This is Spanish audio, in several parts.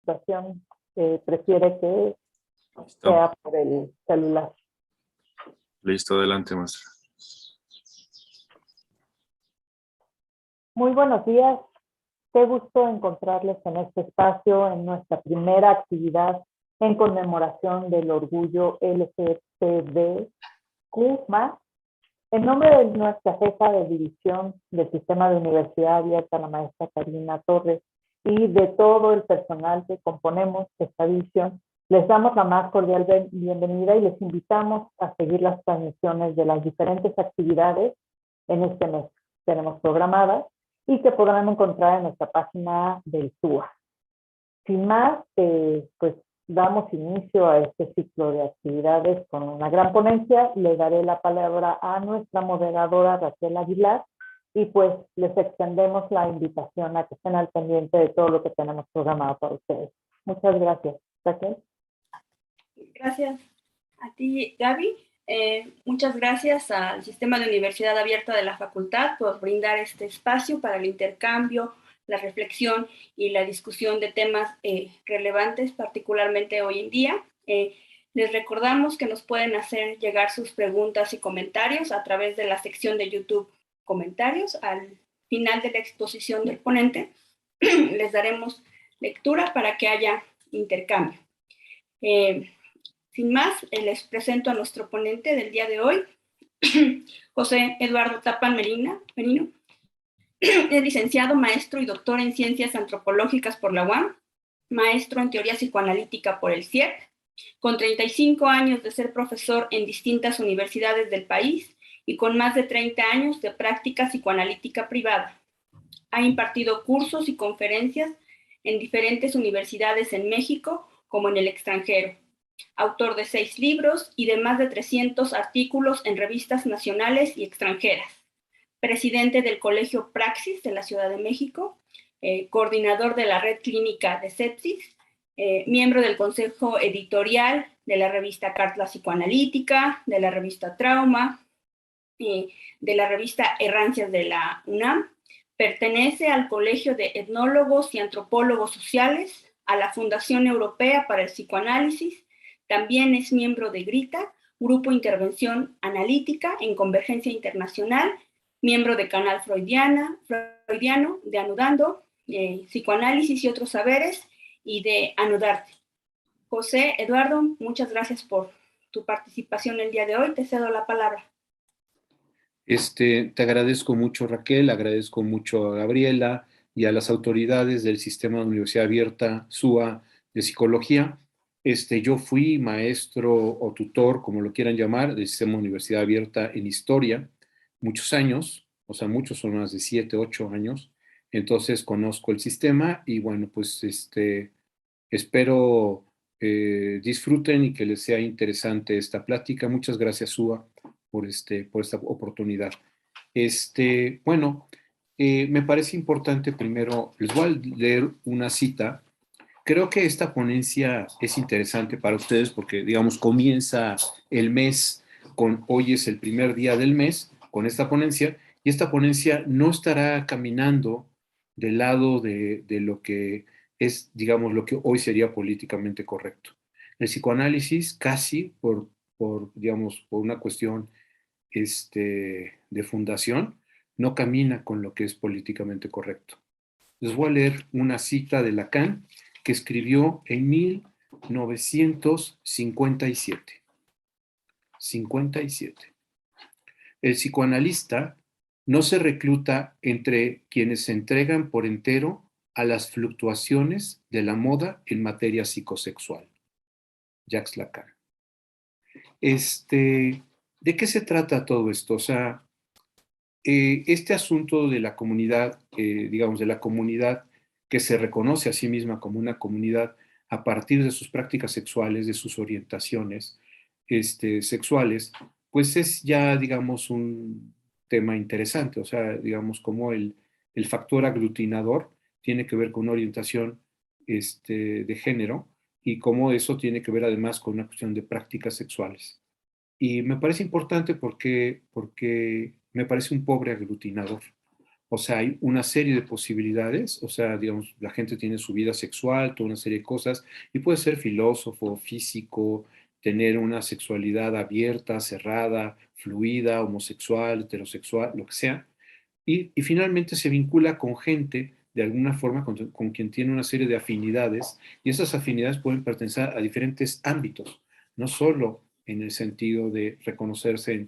administración prefiere que Listo. sea por el celular. Listo, adelante, maestra. Muy buenos días. Qué gusto encontrarles en este espacio, en nuestra primera actividad en conmemoración del orgullo LGTBQ+. En nombre de nuestra jefa de división del Sistema de Universidad Abierta, la maestra Karina Torres, y de todo el personal que componemos esta división, les damos la más cordial bienvenida y les invitamos a seguir las transmisiones de las diferentes actividades en este mes que tenemos programadas y que podrán encontrar en nuestra página del SUA. Sin más, pues damos inicio a este ciclo de actividades con una gran ponencia. Le daré la palabra a nuestra moderadora Raquel Aguilar y pues les extendemos la invitación a que estén al pendiente de todo lo que tenemos programado para ustedes. Muchas gracias. Raquel. Gracias a ti, Gaby. Muchas gracias al Sistema de Universidad Abierta de la Facultad por brindar este espacio para el intercambio, la reflexión y la discusión de temas relevantes, particularmente hoy en día. Les recordamos que nos pueden hacer llegar sus preguntas y comentarios a través de la sección de YouTube Comentarios. Al final de la exposición del ponente les daremos lectura para que haya intercambio. Sin más, les presento a nuestro ponente del día de hoy, José Eduardo Tappan Merino. Es licenciado, maestro y doctor en Ciencias Antropológicas por la UAM, maestro en Teoría Psicoanalítica por el CIEP, con 35 años de ser profesor en distintas universidades del país y con más de 30 años de práctica psicoanalítica privada. Ha impartido cursos y conferencias en diferentes universidades en México como en el extranjero. Autor de 6 libros y de más de 300 artículos en revistas nacionales y extranjeras. Presidente del Colegio Praxis de la Ciudad de México, coordinador de la Red Clínica de Sepsis, miembro del Consejo Editorial de la revista Carta Psicoanalítica, de la revista Trauma, de la revista Errancias de la UNAM. Pertenece al Colegio de Etnólogos y Antropólogos Sociales, a la Fundación Europea para el Psicoanálisis. También es miembro de GRITA, Grupo Intervención Analítica en Convergencia Internacional, miembro de Canal Freudiano, de Anudando, Psicoanálisis y otros saberes, y de Anudarte. José Eduardo, muchas gracias por tu participación el día de hoy. Te cedo la palabra. Te agradezco mucho, Raquel, agradezco mucho a Gabriela y a las autoridades del Sistema de Universidad Abierta, SUA, de Psicología. Yo fui maestro o tutor, como lo quieran llamar, del Sistema de Universidad Abierta en Historia, muchos años, o sea, muchos son más de 7, 8 años. Entonces conozco el sistema y bueno, pues espero disfruten y que les sea interesante esta plática. Muchas gracias, SUA, por esta oportunidad. Bueno, me parece importante primero, les voy a leer una cita. Creo que esta ponencia es interesante para ustedes porque, digamos, comienza el mes hoy es el primer día del mes con esta ponencia, y esta ponencia no estará caminando del lado de lo que es, digamos, lo que hoy sería políticamente correcto. El psicoanálisis casi digamos, por una cuestión de fundación, no camina con lo que es políticamente correcto. Les voy a leer una cita de Lacan que escribió en 1957. 57. El psicoanalista no se recluta entre quienes se entregan por entero a las fluctuaciones de la moda en materia psicosexual. Jacques Lacan. ¿De qué se trata todo esto? O sea, este asunto de la comunidad, digamos, de la comunidad que se reconoce a sí misma como una comunidad a partir de sus prácticas sexuales, de sus orientaciones sexuales, pues es ya, digamos, un tema interesante. O sea, digamos, como el factor aglutinador tiene que ver con una orientación de género y cómo eso tiene que ver además con una cuestión de prácticas sexuales. Y me parece importante porque me parece un pobre aglutinador. O sea, hay una serie de posibilidades, o sea, digamos, la gente tiene su vida sexual, toda una serie de cosas, y puede ser filósofo, físico, tener una sexualidad abierta, cerrada, fluida, homosexual, heterosexual, lo que sea, y finalmente se vincula con gente, de alguna forma, con quien tiene una serie de afinidades, y esas afinidades pueden pertenecer a diferentes ámbitos, no solo en el sentido de reconocerse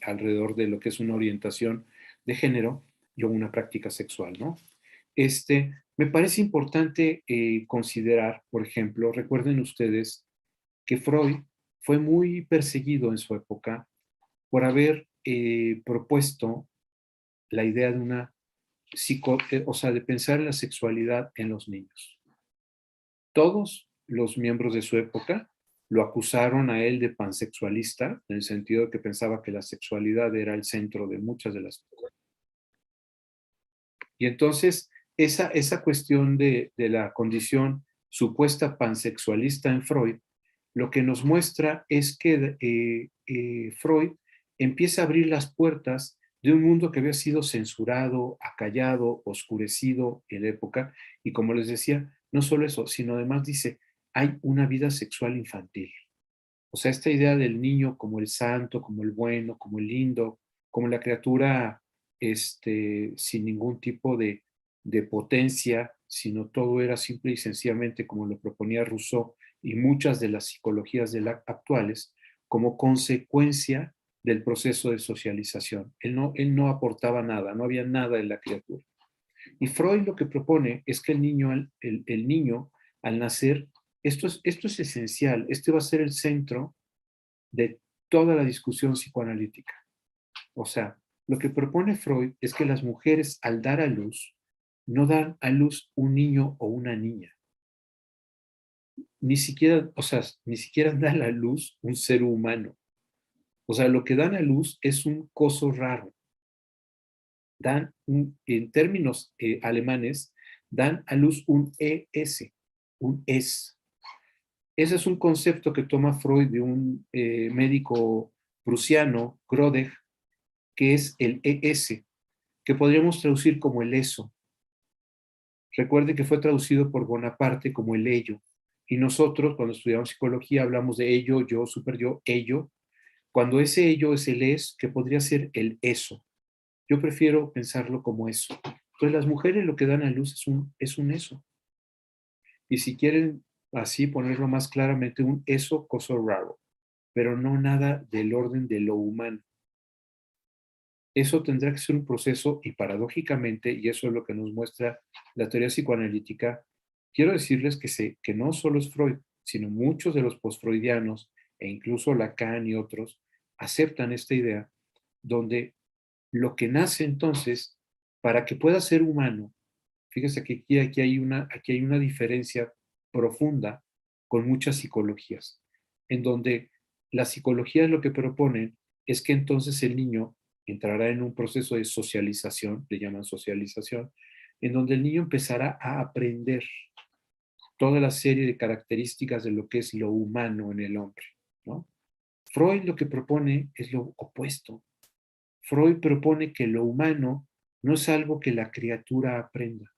alrededor de lo que es una orientación de género y una práctica sexual, ¿no? Me parece importante considerar, por ejemplo, recuerden ustedes que Freud fue muy perseguido en su época por haber propuesto la idea de una o sea, de pensar en la sexualidad en los niños. Todos los miembros de su época lo acusaron a él de pansexualista, en el sentido de que pensaba que la sexualidad era el centro de muchas de las cosas. Y entonces, esa cuestión de la condición supuesta pansexualista en Freud, lo que nos muestra es que Freud empieza a abrir las puertas de un mundo que había sido censurado, acallado, oscurecido en la época, y como les decía, no solo eso, sino además dice, hay una vida sexual infantil. O sea, esta idea del niño como el santo, como el bueno, como el lindo, como la criatura sin ningún tipo de potencia, sino todo era simple y sencillamente como lo proponía Rousseau y muchas de las psicologías actuales, como consecuencia del proceso de socialización. Él no aportaba nada, no había nada en la criatura. Y Freud lo que propone es que el niño al nacer, esto es esencial, este va a ser el centro de toda la discusión psicoanalítica. O sea, lo que propone Freud es que las mujeres al dar a luz, no dan a luz un niño o una niña. Ni siquiera, o sea, ni siquiera dan a luz un ser humano. O sea, lo que dan a luz es un coso raro. En términos alemanes, dan a luz un ES, un es. Ese es un concepto que toma Freud de un médico prusiano, Grodech, que es el ES, que podríamos traducir como el eso. Recuerde que fue traducido por Bonaparte como el ello. Y nosotros, cuando estudiamos psicología, hablamos de ello, yo, super yo, ello. Cuando ese ello es el es, que podría ser el eso. Yo prefiero pensarlo como eso. Entonces, las mujeres lo que dan a luz es un eso. Y si quieren así ponerlo más claramente, un eso coso raro, pero no nada del orden de lo humano. Eso tendrá que ser un proceso y paradójicamente, y eso es lo que nos muestra la teoría psicoanalítica, quiero decirles que no solo es Freud, sino muchos de los postfreudianos e incluso Lacan y otros aceptan esta idea donde lo que nace entonces, para que pueda ser humano, fíjese que aquí hay una diferencia profunda con muchas psicologías, en donde la psicología lo que proponen es que entonces el niño entrará en un proceso de socialización, le llaman socialización, en donde el niño empezará a aprender toda la serie de características de lo que es lo humano en el hombre, ¿no? Freud lo que propone es lo opuesto. Freud propone que lo humano no es algo que la criatura aprenda,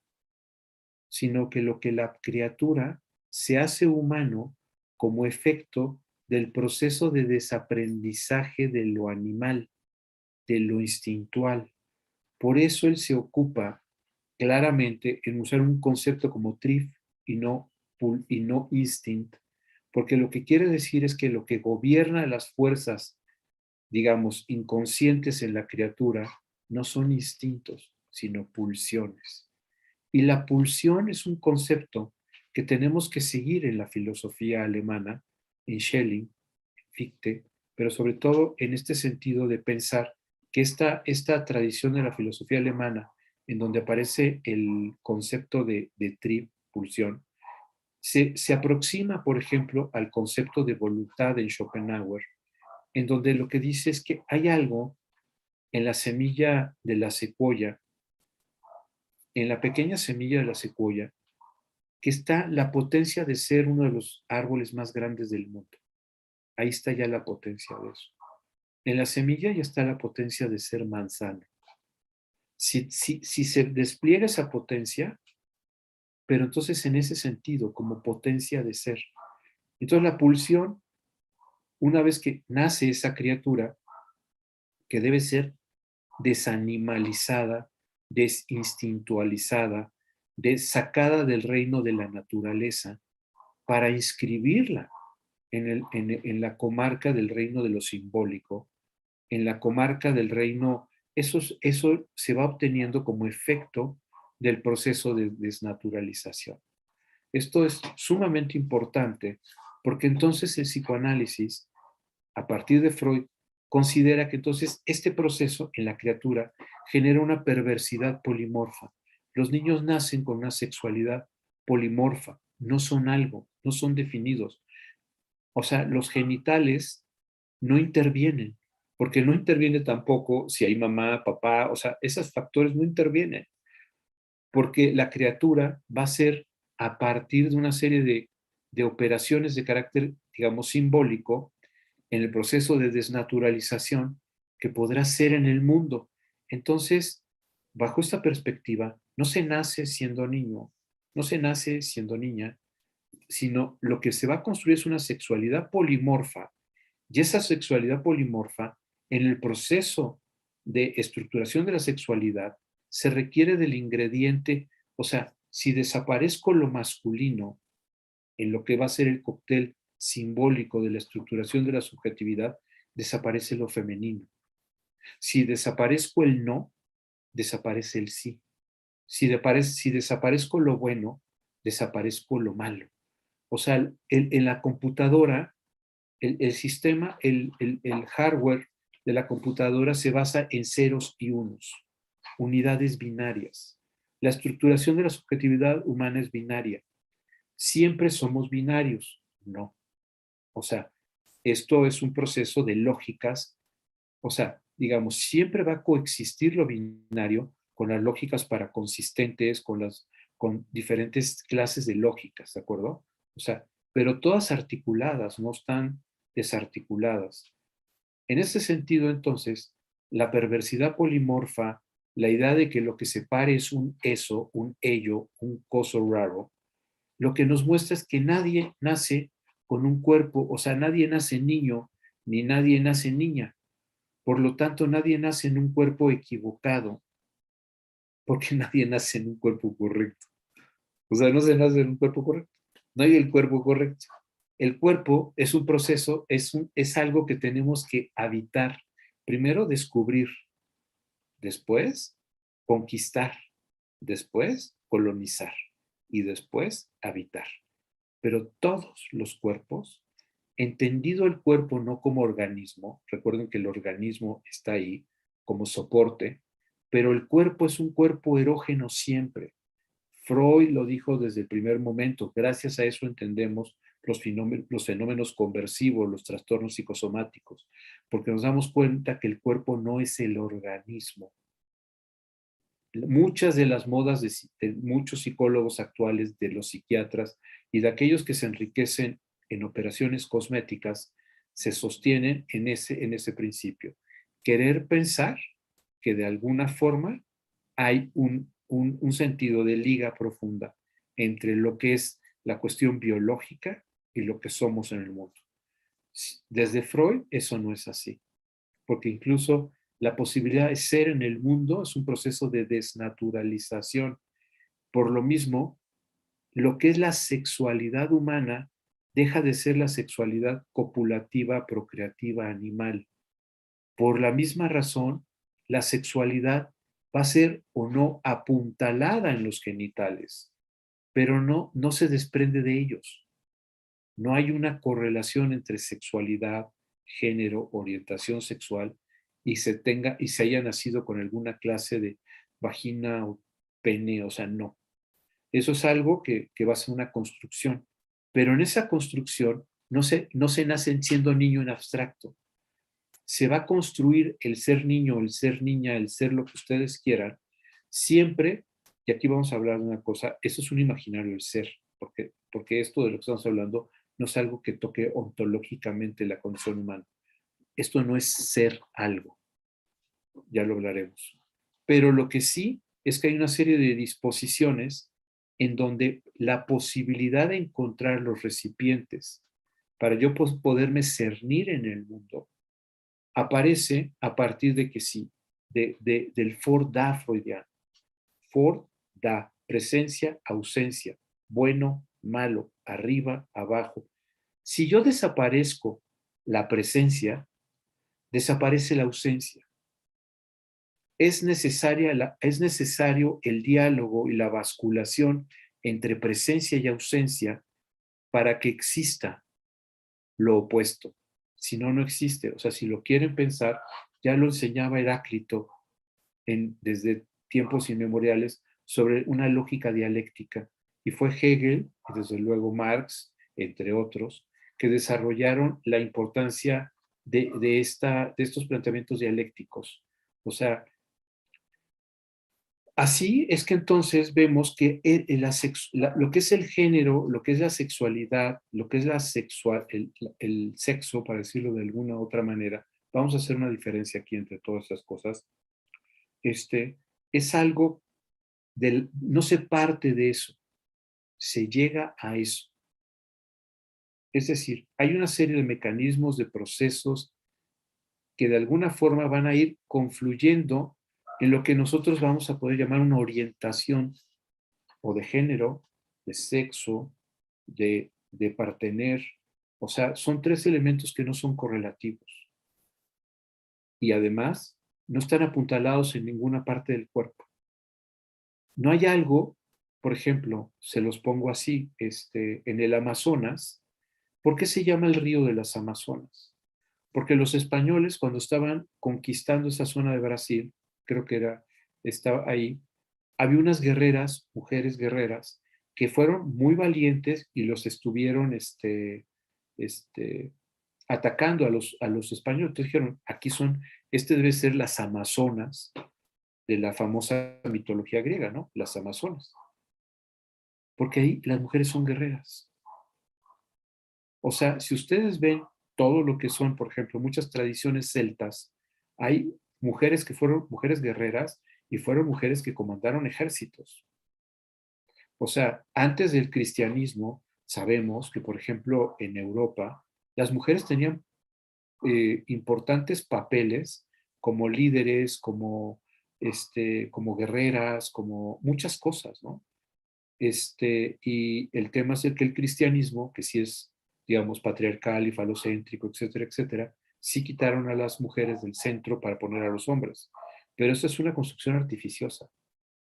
sino que lo que la criatura se hace humano como efecto del proceso de desaprendizaje de lo animal, de lo instintual. Por eso él se ocupa claramente en usar un concepto como trif y no instinct, porque lo que quiere decir es que lo que gobierna las fuerzas, digamos, inconscientes en la criatura, no son instintos, sino pulsiones. Y la pulsión es un concepto que tenemos que seguir en la filosofía alemana, en Schelling, Fichte, pero sobre todo en este sentido de pensar que esta tradición de la filosofía alemana, en donde aparece el concepto de trip, pulsión, se aproxima, por ejemplo, al concepto de voluntad en Schopenhauer, en donde lo que dice es que hay algo en la semilla de la secuoya, en la pequeña semilla de la secuoya, que está la potencia de ser uno de los árboles más grandes del mundo. Ahí está ya la potencia de eso. En la semilla ya está la potencia de ser manzana. Si se despliega esa potencia, pero entonces en ese sentido, como potencia de ser. Entonces la pulsión, una vez que nace esa criatura, que debe ser desanimalizada, desinstintualizada, sacada del reino de la naturaleza, para inscribirla en la comarca del reino de lo simbólico, en la comarca del reino, eso se va obteniendo como efecto del proceso de desnaturalización. Esto es sumamente importante porque entonces el psicoanálisis, a partir de Freud, considera que entonces este proceso en la criatura genera una perversidad polimorfa. Los niños nacen con una sexualidad polimorfa, no son algo, no son definidos. O sea, los genitales no intervienen, porque no interviene tampoco si hay mamá, papá, o sea, esos factores no intervienen, porque la criatura va a ser a partir de una serie de operaciones de carácter, digamos, simbólico, en el proceso de desnaturalización que podrá ser en el mundo. Entonces, bajo esta perspectiva, no se nace siendo niño, no se nace siendo niña, sino lo que se va a construir es una sexualidad polimorfa. Y esa sexualidad polimorfa, en el proceso de estructuración de la sexualidad, se requiere del ingrediente, o sea, si desaparezco lo masculino en lo que va a ser el cóctel simbólico de la estructuración de la subjetividad, desaparece lo femenino. Si desaparezco el no, desaparece el sí. Si desaparezco lo bueno, desaparezco lo malo. O sea, en la computadora, el sistema, el hardware de la computadora se basa en ceros y unos, unidades binarias. La estructuración de la subjetividad humana es binaria. ¿Siempre somos binarios? No. O sea, esto es un proceso de lógicas. O sea, digamos, siempre va a coexistir lo binario con las lógicas paraconsistentes, con diferentes clases de lógicas, ¿de acuerdo? O sea, pero todas articuladas, no están desarticuladas. En ese sentido, entonces, la perversidad polimorfa, la idea de que lo que separe es un eso, un ello, un coso raro, lo que nos muestra es que nadie nace con un cuerpo, o sea, nadie nace niño, ni nadie nace niña. Por lo tanto, nadie nace en un cuerpo equivocado, porque nadie nace en un cuerpo correcto. O sea, no se nace en un cuerpo correcto. No hay el cuerpo correcto. El cuerpo es un proceso, es algo que tenemos que habitar. Primero descubrir, después conquistar, después colonizar y después habitar. Pero todos los cuerpos, entendido el cuerpo no como organismo, recuerden que el organismo está ahí como soporte, pero el cuerpo es un cuerpo erógeno siempre. Freud lo dijo desde el primer momento. Gracias a eso entendemos los fenómenos conversivos, los trastornos psicosomáticos, porque nos damos cuenta que el cuerpo no es el organismo. Muchas de las modas de muchos psicólogos actuales, de los psiquiatras y de aquellos que se enriquecen en operaciones cosméticas, se sostienen en ese principio. Querer pensar que de alguna forma hay un sentido de liga profunda entre lo que es la cuestión biológica y lo que somos en el mundo. Desde Freud eso no es así, porque incluso la posibilidad de ser en el mundo es un proceso de desnaturalización. Por lo mismo, lo que es la sexualidad humana deja de ser la sexualidad copulativa, procreativa, animal. Por la misma razón, la sexualidad va a ser o no apuntalada en los genitales, pero no se desprende de ellos. No hay una correlación entre sexualidad, género, orientación sexual y se haya nacido con alguna clase de vagina o pene, o sea, no. Eso es algo que va a ser una construcción, pero en esa construcción no se nace siendo niño en abstracto. Se va a construir el ser niño, el ser niña, el ser lo que ustedes quieran, siempre, y aquí vamos a hablar de una cosa, eso es un imaginario del ser, porque esto de lo que estamos hablando no es algo que toque ontológicamente la condición humana. Esto no es ser algo, ya lo hablaremos. pero lo que sí es que hay una serie de disposiciones en donde la posibilidad de encontrar los recipientes para yo poderme cernir en el mundo aparece a partir de que sí, del for-da freudiano. For-da, presencia, ausencia, bueno, malo, arriba, abajo. Si yo desaparezco la presencia, desaparece la ausencia. Es necesario el diálogo y la basculación entre presencia y ausencia para que exista lo opuesto. Si no, no existe. O sea, si lo quieren pensar, ya lo enseñaba Heráclito desde tiempos inmemoriales sobre una lógica dialéctica. Y fue Hegel, y desde luego Marx, entre otros, que desarrollaron la importancia de estos planteamientos dialécticos. O sea, así es que entonces vemos que lo que es el género, lo que es la sexualidad, lo que es el sexo, para decirlo de alguna otra manera, vamos a hacer una diferencia aquí entre todas estas cosas, es algo no se parte de eso, se llega a eso. Es decir, hay una serie de mecanismos, de procesos que de alguna forma van a ir confluyendo en lo que nosotros vamos a poder llamar una orientación o de género, de sexo, de partener. O sea, son tres elementos que no son correlativos. Y además, no están apuntalados en ninguna parte del cuerpo. No hay algo, por ejemplo, se los pongo así, en el Amazonas. ¿Por qué se llama el río de las Amazonas? Porque los españoles, cuando estaban conquistando esa zona de Brasil, creo que estaba ahí, había unas guerreras, mujeres guerreras, que fueron muy valientes y los estuvieron atacando a los españoles. Entonces dijeron, debe ser las Amazonas de la famosa mitología griega, ¿no? Las Amazonas. Porque ahí las mujeres son guerreras. O sea, si ustedes ven todo lo que son, por ejemplo, muchas tradiciones celtas, hay mujeres que fueron mujeres guerreras y fueron mujeres que comandaron ejércitos. O sea, antes del cristianismo, sabemos que, por ejemplo, en Europa, las mujeres tenían importantes papeles como líderes, como guerreras, como muchas cosas, ¿no? Y el tema es que el cristianismo, que sí es, digamos, patriarcal y falocéntrico, etcétera, etcétera, sí quitaron a las mujeres del centro para poner a los hombres. Pero eso es una construcción artificiosa.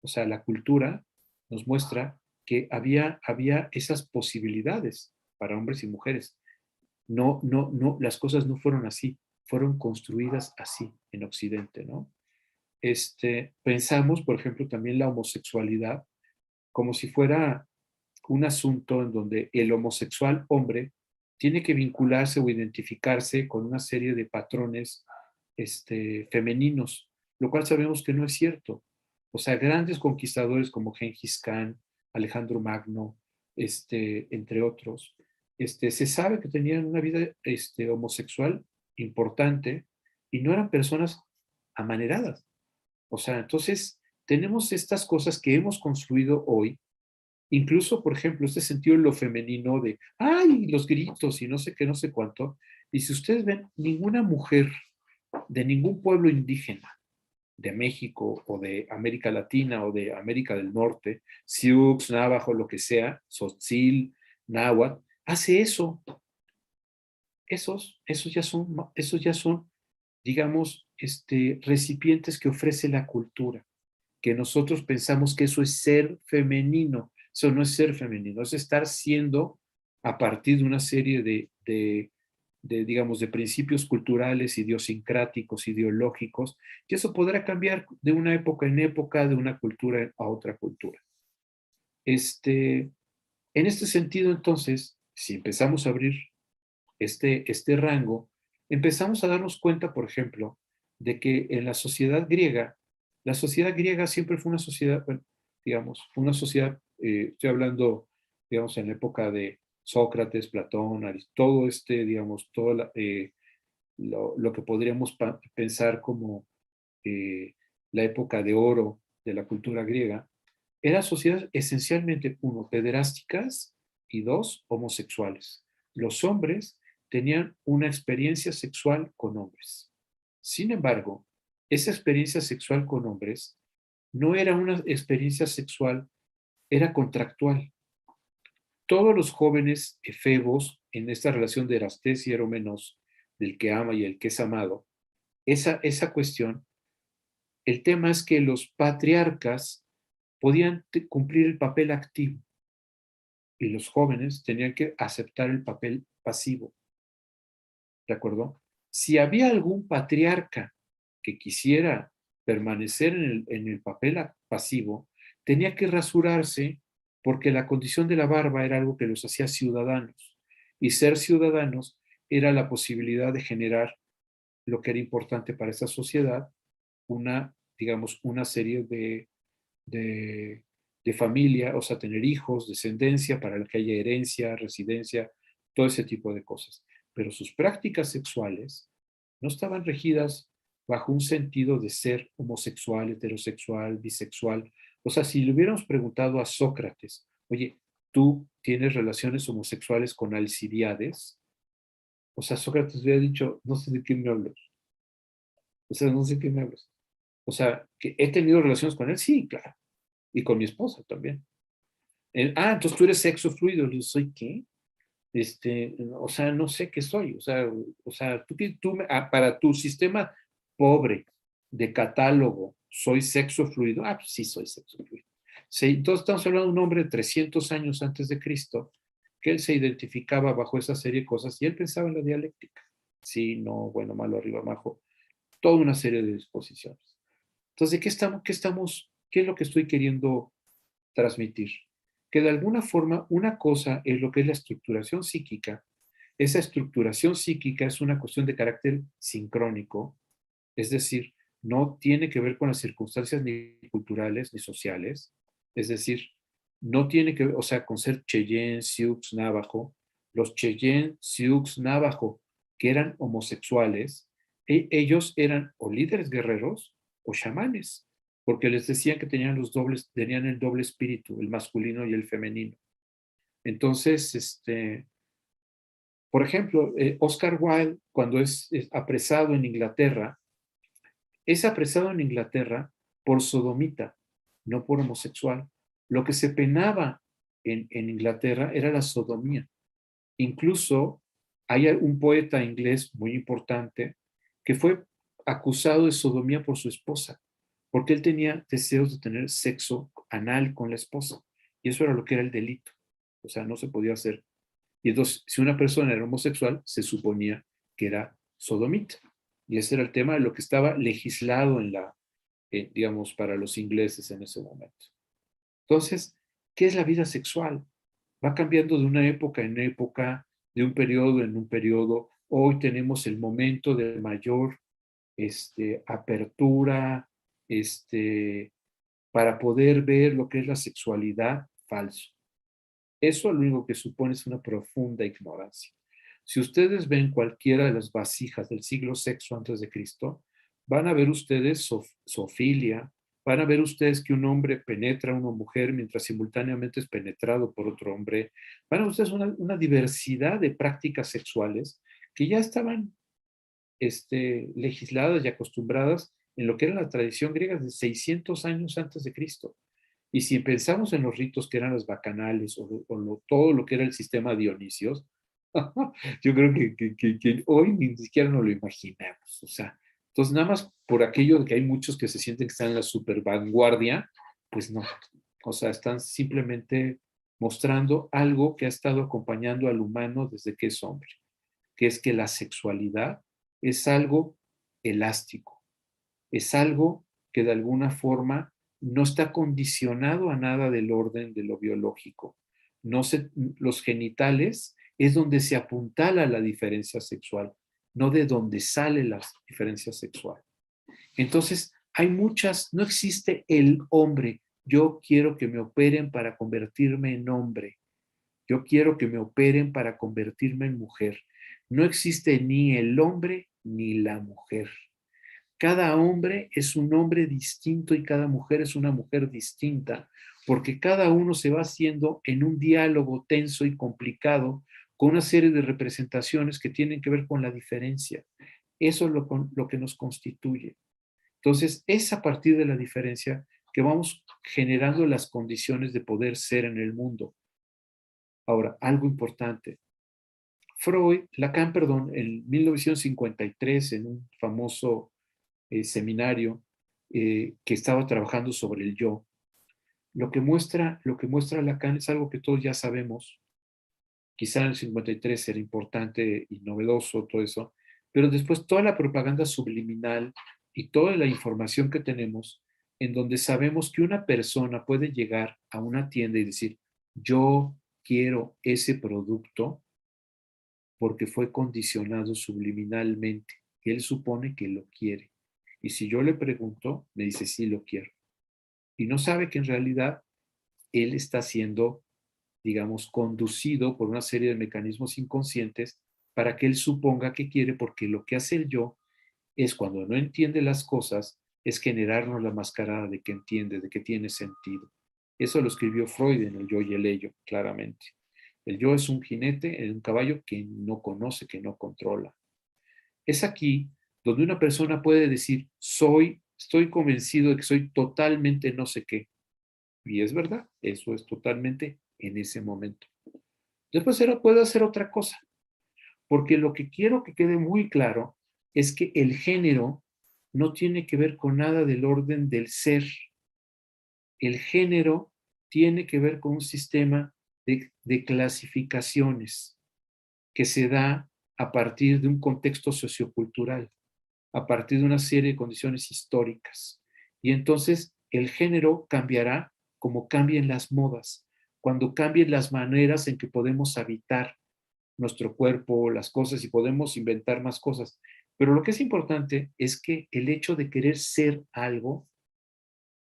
O sea, la cultura nos muestra que había esas posibilidades para hombres y mujeres. No, las cosas no fueron así, fueron construidas así en Occidente, ¿no? Pensamos, por ejemplo, también la homosexualidad como si fuera un asunto en donde el homosexual hombre tiene que vincularse o identificarse con una serie de patrones femeninos, lo cual sabemos que no es cierto. O sea, grandes conquistadores como Gengis Khan, Alejandro Magno, entre otros, se sabe que tenían una vida homosexual importante y no eran personas amaneradas. O sea, entonces tenemos estas cosas que hemos construido hoy, incluso, por ejemplo, este sentido en lo femenino de, ¡ay! Los gritos y no sé qué, no sé cuánto. Y si ustedes ven, ninguna mujer de ningún pueblo indígena de México o de América Latina o de América del Norte, Sioux, Navajo, lo que sea, Tzotzil, Náhuatl, hace eso. Esos ya son, digamos, recipientes que ofrece la cultura, que nosotros pensamos que eso es ser femenino. Eso no es ser femenino, es estar siendo a partir de una serie digamos, de principios culturales, idiosincráticos, ideológicos, y eso podrá cambiar de una época en época, de una cultura a otra cultura. En este sentido, entonces, si empezamos a abrir este rango, empezamos a darnos cuenta, por ejemplo, de que en la sociedad griega siempre fue una sociedad, bueno, digamos, una sociedad, estoy hablando, digamos, en la época de Sócrates, Platón, todo digamos, todo lo que podríamos pensar como la época de oro de la cultura griega, eran sociedades esencialmente, uno, pederásticas y dos, homosexuales. Los hombres tenían una experiencia sexual con hombres. Sin embargo, esa experiencia sexual con hombres no era una experiencia sexual, era contractual. Todos los jóvenes efebos en esta relación de Erastés y Eromenos, del que ama y el que es amado, esa cuestión, el tema es que los patriarcas podían cumplir el papel activo y los jóvenes tenían que aceptar el papel pasivo. ¿De acuerdo? Si había algún patriarca que quisiera permanecer en el papel pasivo, tenía que rasurarse porque la condición de la barba era algo que los hacía ciudadanos. Y ser ciudadanos era la posibilidad de generar lo que era importante para esa sociedad, digamos, una serie de familia, o sea, tener hijos, descendencia, para que haya herencia, residencia, todo ese tipo de cosas. Pero sus prácticas sexuales no estaban regidas bajo un sentido de ser homosexual, heterosexual, bisexual. O sea, si le hubiéramos preguntado a Sócrates, oye, ¿tú tienes relaciones homosexuales con Alcibiades? O sea, Sócrates hubiera dicho, no sé de qué me hablas. O sea, no sé de qué me hablas. O sea, que he tenido relaciones con él, sí, claro. Y con mi esposa también. Entonces tú eres sexo fluido. Le digo, ¿soy qué? O sea, no sé qué soy. O sea para tu sistema pobre de catálogo, ¿soy sexo fluido? Pues sí, soy sexo fluido. Sí, entonces estamos hablando de un hombre de 300 años antes de Cristo, que él se identificaba bajo esa serie de cosas y él pensaba en la dialéctica. Sí, no, bueno, malo, arriba, abajo. Toda una serie de disposiciones. Entonces, qué es lo que estoy queriendo transmitir? Que de alguna forma una cosa es lo que es la estructuración psíquica. Esa estructuración psíquica es una cuestión de carácter sincrónico, es decir, no tiene que ver con las circunstancias ni culturales ni sociales, es decir, no tiene que ver, o sea, con ser Cheyenne, Sioux, Navajo. Los Cheyenne, Sioux, Navajo, que eran homosexuales, ellos eran o líderes guerreros o chamanes, porque les decían que tenían el doble espíritu, el masculino y el femenino. Entonces, por ejemplo, Oscar Wilde, cuando es apresado en Inglaterra, es apresado en Inglaterra por sodomita, no por homosexual. Lo que se penaba en Inglaterra era la sodomía. Incluso hay un poeta inglés muy importante que fue acusado de sodomía por su esposa, porque él tenía deseos de tener sexo anal con la esposa. Y eso era lo que era el delito. O sea, no se podía hacer. Y entonces, si una persona era homosexual, se suponía que era sodomita. Y ese era el tema de lo que estaba legislado digamos, para los ingleses en ese momento. Entonces, ¿qué es la vida sexual? Va cambiando de una época en época, de un periodo en un periodo. Hoy tenemos el momento de mayor apertura para poder ver lo que es la sexualidad, falso. Eso lo único que supone es una profunda ignorancia. Si ustedes ven cualquiera de las vasijas del siglo VI antes de Cristo, van a ver ustedes zoofilia, van a ver ustedes que un hombre penetra a una mujer mientras simultáneamente es penetrado por otro hombre. Van a ver ustedes una diversidad de prácticas sexuales que ya estaban legisladas y acostumbradas en lo que era la tradición griega de 600 años antes de Cristo. Y si pensamos en los ritos que eran las bacanales todo lo que era el sistema Dionisios, yo creo que hoy ni siquiera nos lo imaginamos. O sea, entonces nada más por aquello de que hay muchos que se sienten que están en la super vanguardia, pues no. O sea, están simplemente mostrando algo que ha estado acompañando al humano desde que es hombre, que es que la sexualidad es algo elástico, es algo que de alguna forma no está condicionado a nada del orden de lo biológico. Los genitales es donde se apuntala la diferencia sexual, no de donde sale la diferencia sexual. Entonces, no existe el hombre. Yo quiero que me operen para convertirme en hombre. Yo quiero que me operen para convertirme en mujer. No existe ni el hombre ni la mujer. Cada hombre es un hombre distinto y cada mujer es una mujer distinta, porque cada uno se va haciendo en un diálogo tenso y complicado con una serie de representaciones que tienen que ver con la diferencia. Eso es lo que nos constituye. Entonces, es a partir de la diferencia que vamos generando las condiciones de poder ser en el mundo. Ahora, algo importante. Lacan, en 1953, en un famoso seminario que estaba trabajando sobre el yo, lo que muestra Lacan es algo que todos ya sabemos. Quizá en el 53 era importante y novedoso todo eso, pero después toda la propaganda subliminal y toda la información que tenemos en donde sabemos que una persona puede llegar a una tienda y decir, yo quiero ese producto porque fue condicionado subliminalmente. Él supone que lo quiere. Y si yo le pregunto, me dice, sí, lo quiero. Y no sabe que en realidad él está siendo, digamos, conducido por una serie de mecanismos inconscientes para que él suponga que quiere, porque lo que hace el yo es, cuando no entiende las cosas, es generarnos la mascarada de que entiende, de que tiene sentido. Eso lo escribió Freud en El yo y el ello, claramente. El yo es un jinete en un caballo que no conoce, que no controla. Es aquí donde una persona puede decir, estoy convencido de que soy totalmente no sé qué. Y es verdad, eso es totalmente en ese momento. Después puedo hacer otra cosa, porque lo que quiero que quede muy claro es que el género no tiene que ver con nada del orden del ser. El género tiene que ver con un sistema de clasificaciones que se da a partir de un contexto sociocultural, a partir de una serie de condiciones históricas. Y entonces el género cambiará como cambien las modas, cuando cambien las maneras en que podemos habitar nuestro cuerpo, las cosas, y podemos inventar más cosas. Pero lo que es importante es que el hecho de querer ser algo,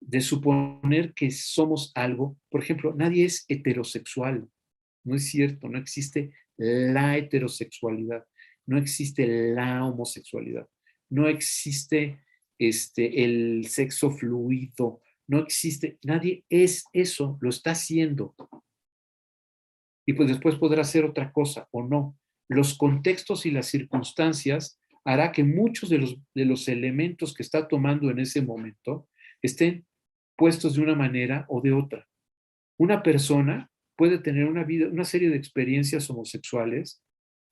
de suponer que somos algo, por ejemplo, nadie es heterosexual, no es cierto, no existe la heterosexualidad, no existe la homosexualidad, no existe el sexo fluido, no existe, nadie es eso, lo está haciendo. Y pues después podrá hacer otra cosa o no. Los contextos y las circunstancias hará que muchos de los elementos que está tomando en ese momento estén puestos de una manera o de otra. Una persona puede tener una serie de experiencias homosexuales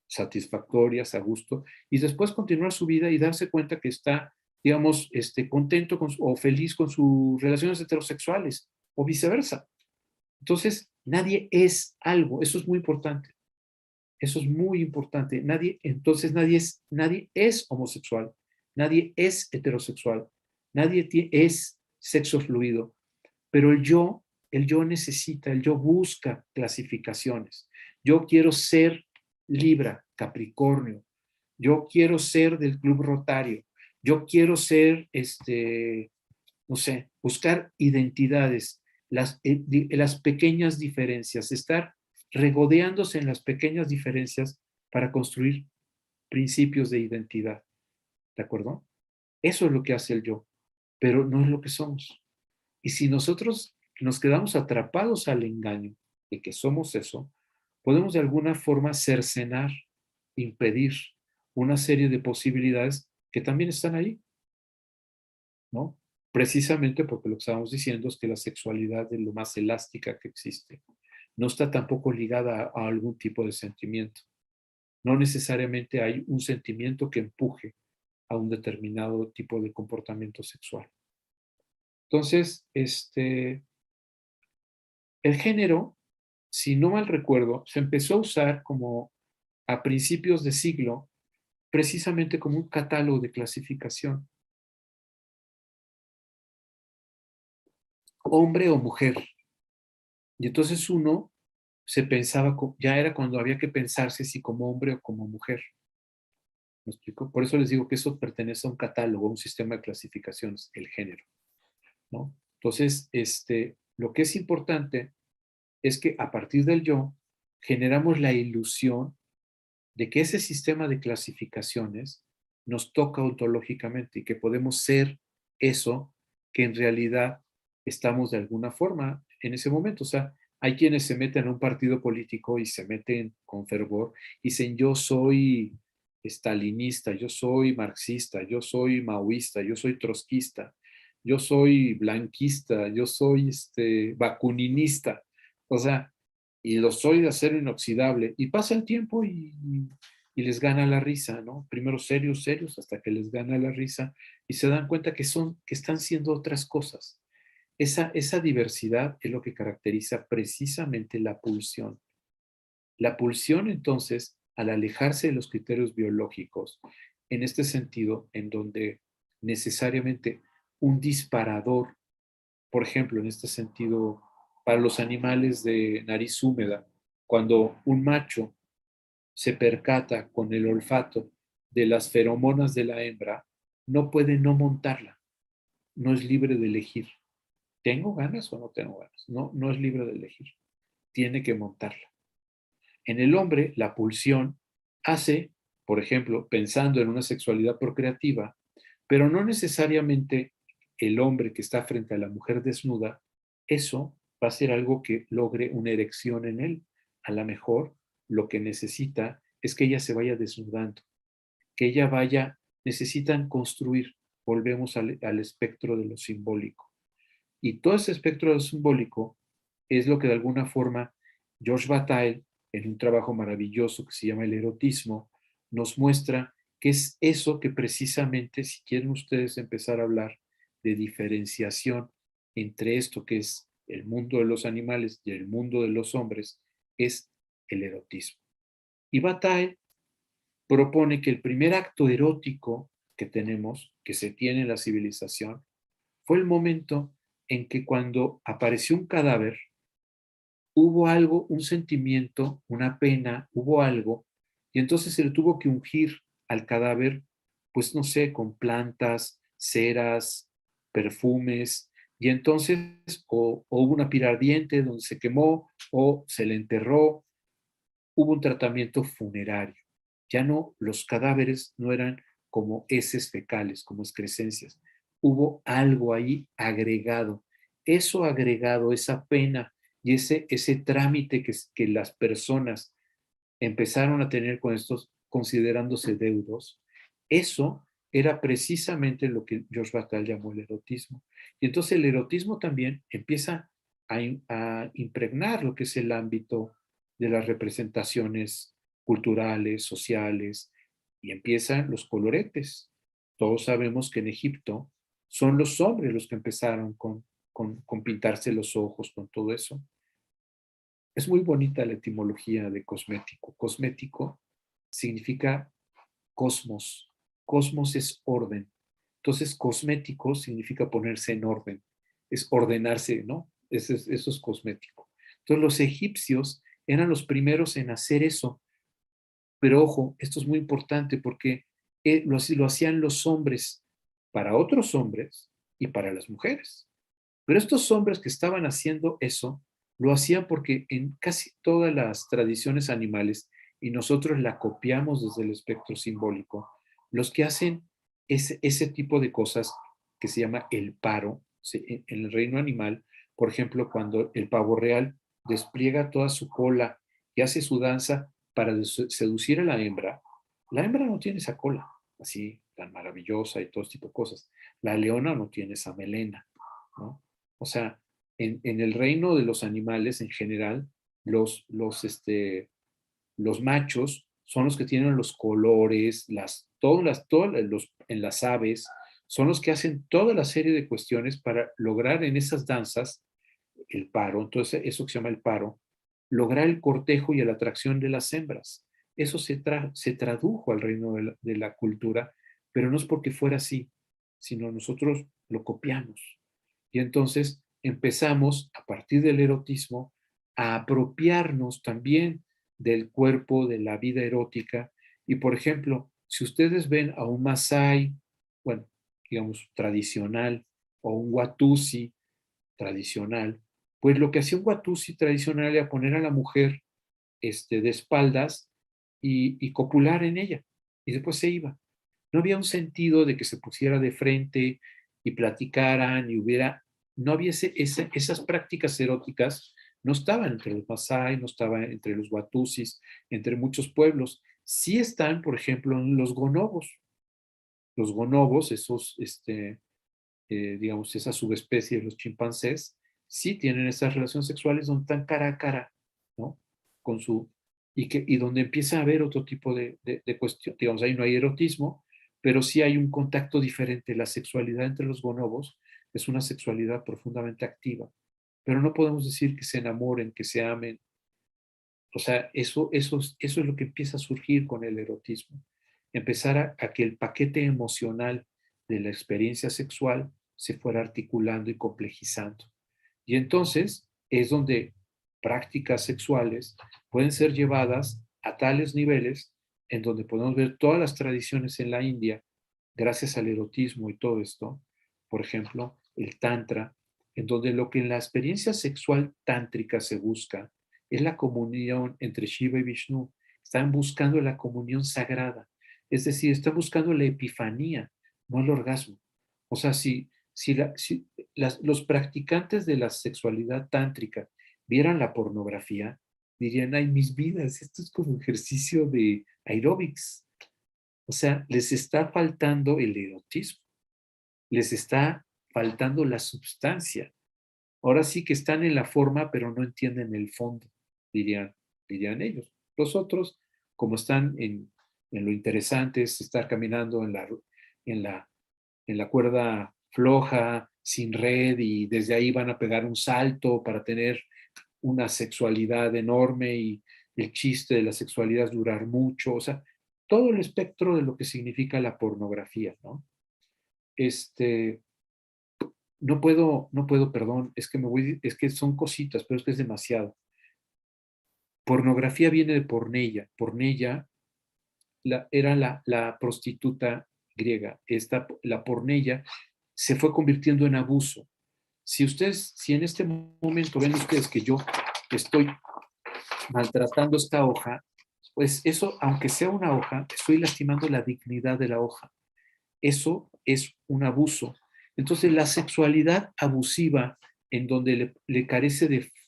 satisfactorias, a gusto, y después continuar su vida y darse cuenta que está, digamos, contento o feliz con sus relaciones heterosexuales, o viceversa. Entonces, nadie es algo, eso es muy importante. Eso es muy importante. Nadie es homosexual, nadie es heterosexual, nadie es sexo fluido, pero el yo necesita, el yo busca clasificaciones. Yo quiero ser Libra, Capricornio. Yo quiero ser del Club Rotario. Yo quiero ser, no sé, buscar identidades, las pequeñas diferencias, estar regodeándose en las pequeñas diferencias para construir principios de identidad. ¿De acuerdo? Eso es lo que hace el yo, pero no es lo que somos. Y si nosotros nos quedamos atrapados al engaño de que somos eso, podemos de alguna forma cercenar, impedir una serie de posibilidades que también están ahí, ¿no? Precisamente porque lo que estábamos diciendo es que la sexualidad es lo más elástica que existe. No está tampoco ligada a algún tipo de sentimiento. No necesariamente hay un sentimiento que empuje a un determinado tipo de comportamiento sexual. Entonces, el género, si no mal recuerdo, se empezó a usar como a principios de siglo, precisamente como un catálogo de clasificación. Hombre o mujer. Y entonces uno se pensaba, ya era cuando había que pensarse si como hombre o como mujer. ¿Me explico? Por eso les digo que eso pertenece a un catálogo, a un sistema de clasificaciones, el género, ¿no? Entonces, lo que es importante es que a partir del yo generamos la ilusión de que ese sistema de clasificaciones nos toca ontológicamente y que podemos ser eso que en realidad estamos de alguna forma en ese momento. O sea, hay quienes se meten a un partido político y se meten con fervor y dicen, yo soy estalinista, yo soy marxista, yo soy maoísta, yo soy trotskista, yo soy blanquista, yo soy bakuninista. O sea, y lo soy de acero inoxidable. Y pasa el tiempo y les gana la risa, ¿no? Primero serios, serios, hasta que les gana la risa y se dan cuenta que están siendo otras cosas. Esa diversidad es lo que caracteriza precisamente la pulsión. La pulsión, entonces, al alejarse de los criterios biológicos, en este sentido, en donde necesariamente un disparador, por ejemplo, en este sentido, para los animales de nariz húmeda, cuando un macho se percata con el olfato de las feromonas de la hembra, no puede no montarla, no es libre de elegir. ¿Tengo ganas o no tengo ganas? No, no es libre de elegir. Tiene que montarla. En el hombre, la pulsión hace, por ejemplo, pensando en una sexualidad procreativa, pero no necesariamente el hombre que está frente a la mujer desnuda, eso va a ser algo que logre una erección en él. A lo mejor lo que necesita es que ella se vaya desnudando, que ella vaya, necesitan construir, volvemos al espectro de lo simbólico. Y todo ese espectro de lo simbólico es lo que de alguna forma George Bataille, en un trabajo maravilloso que se llama El erotismo, nos muestra que es eso que precisamente, si quieren ustedes empezar a hablar de diferenciación entre esto que es el mundo de los animales y el mundo de los hombres, es el erotismo. Y Bataille propone que el primer acto erótico que tenemos, que se tiene en la civilización, fue el momento en que cuando apareció un cadáver, hubo algo, un sentimiento, una pena, hubo algo, y entonces se le tuvo que ungir al cadáver, pues no sé, con plantas, ceras, perfumes, y entonces o hubo una pira ardiente donde se quemó o se le enterró, hubo un tratamiento funerario. Ya no, los cadáveres no eran como heces fecales, como excrescencias. Hubo algo ahí agregado. Eso agregado, esa pena y ese trámite que las personas empezaron a tener con estos considerándose deudos, eso era precisamente lo que George Bataille llamó el erotismo. Y entonces el erotismo también empieza a impregnar lo que es el ámbito de las representaciones culturales, sociales, y empiezan los coloretes. Todos sabemos que en Egipto son los hombres los que empezaron con pintarse los ojos, con todo eso. Es muy bonita la etimología de cosmético. Cosmético significa cosmos. Cosmos es orden. Entonces, cosmético significa ponerse en orden. Es ordenarse, ¿no? Eso es cosmético. Entonces, los egipcios eran los primeros en hacer eso. Pero ojo, esto es muy importante porque lo hacían los hombres para otros hombres y para las mujeres. Pero estos hombres que estaban haciendo eso, lo hacían porque en casi todas las tradiciones animales, y nosotros la copiamos desde el espectro simbólico, los que hacen ese tipo de cosas que se llama el paro, en el reino animal, por ejemplo, cuando el pavo real despliega toda su cola y hace su danza para seducir a la hembra no tiene esa cola así tan maravillosa y todo este tipo de cosas. La leona no tiene esa melena, ¿no? O sea, en el reino de los animales en general, los machos son los que tienen los colores, en las aves, son los que hacen toda la serie de cuestiones para lograr en esas danzas el paro, entonces eso que se llama el paro, lograr el cortejo y la atracción de las hembras. Eso se tradujo al reino de la cultura, pero no es porque fuera así, sino nosotros lo copiamos. Y entonces empezamos, a partir del erotismo, a apropiarnos también del cuerpo, de la vida erótica. Y por ejemplo, si ustedes ven a un Masái, bueno, digamos, tradicional, o un Watusi tradicional, pues lo que hacía un Watusi tradicional era poner a la mujer de espaldas y copular en ella. Y después se iba. No había un sentido de que se pusiera de frente y platicaran y no hubiese esas prácticas eróticas, no estaban entre los Masái, no estaban entre los Watusis, entre muchos pueblos. Sí están, por ejemplo, en los bonobos. Los bonobos, digamos, esa subespecie de los chimpancés, sí tienen esas relaciones sexuales donde están cara a cara, ¿no? Con su, y donde empieza a haber otro tipo de cuestión. Digamos, ahí no hay erotismo, pero sí hay un contacto diferente. La sexualidad entre los bonobos es una sexualidad profundamente activa, pero no podemos decir que se enamoren, que se amen. O sea, eso es lo que empieza a surgir con el erotismo. Empezar a que el paquete emocional de la experiencia sexual se fuera articulando y complejizando. Y entonces es donde prácticas sexuales pueden ser llevadas a tales niveles en donde podemos ver todas las tradiciones en la India, gracias al erotismo y todo esto. Por ejemplo, el tantra, en donde lo que en la experiencia sexual tántrica se busca es la comunión entre Shiva y Vishnu. Están buscando la comunión sagrada. Es decir, están buscando la epifanía, no el orgasmo. O sea, los practicantes de la sexualidad tántrica vieran la pornografía, dirían, ay, mis vidas, esto es como ejercicio de aeróbics. O sea, les está faltando el erotismo, les está faltando la sustancia. Ahora sí que están en la forma, pero no entienden el fondo, dirían ellos. Los otros, como están en lo interesante, es estar caminando en la, en la cuerda floja, sin red, y desde ahí van a pegar un salto para tener una sexualidad enorme, y el chiste de la sexualidad es durar mucho. O sea, todo el espectro de lo que significa la pornografía, ¿no? No puedo, perdón, es que son cositas, pero es que es demasiado. Pornografía viene de porneia. Porneia era la prostituta griega. La porneia se fue convirtiendo en abuso. Si en este momento ven ustedes que yo estoy maltratando esta hoja, pues eso, aunque sea una hoja, estoy lastimando la dignidad de la hoja. Eso es un abuso. Entonces, la sexualidad abusiva, en donde le carece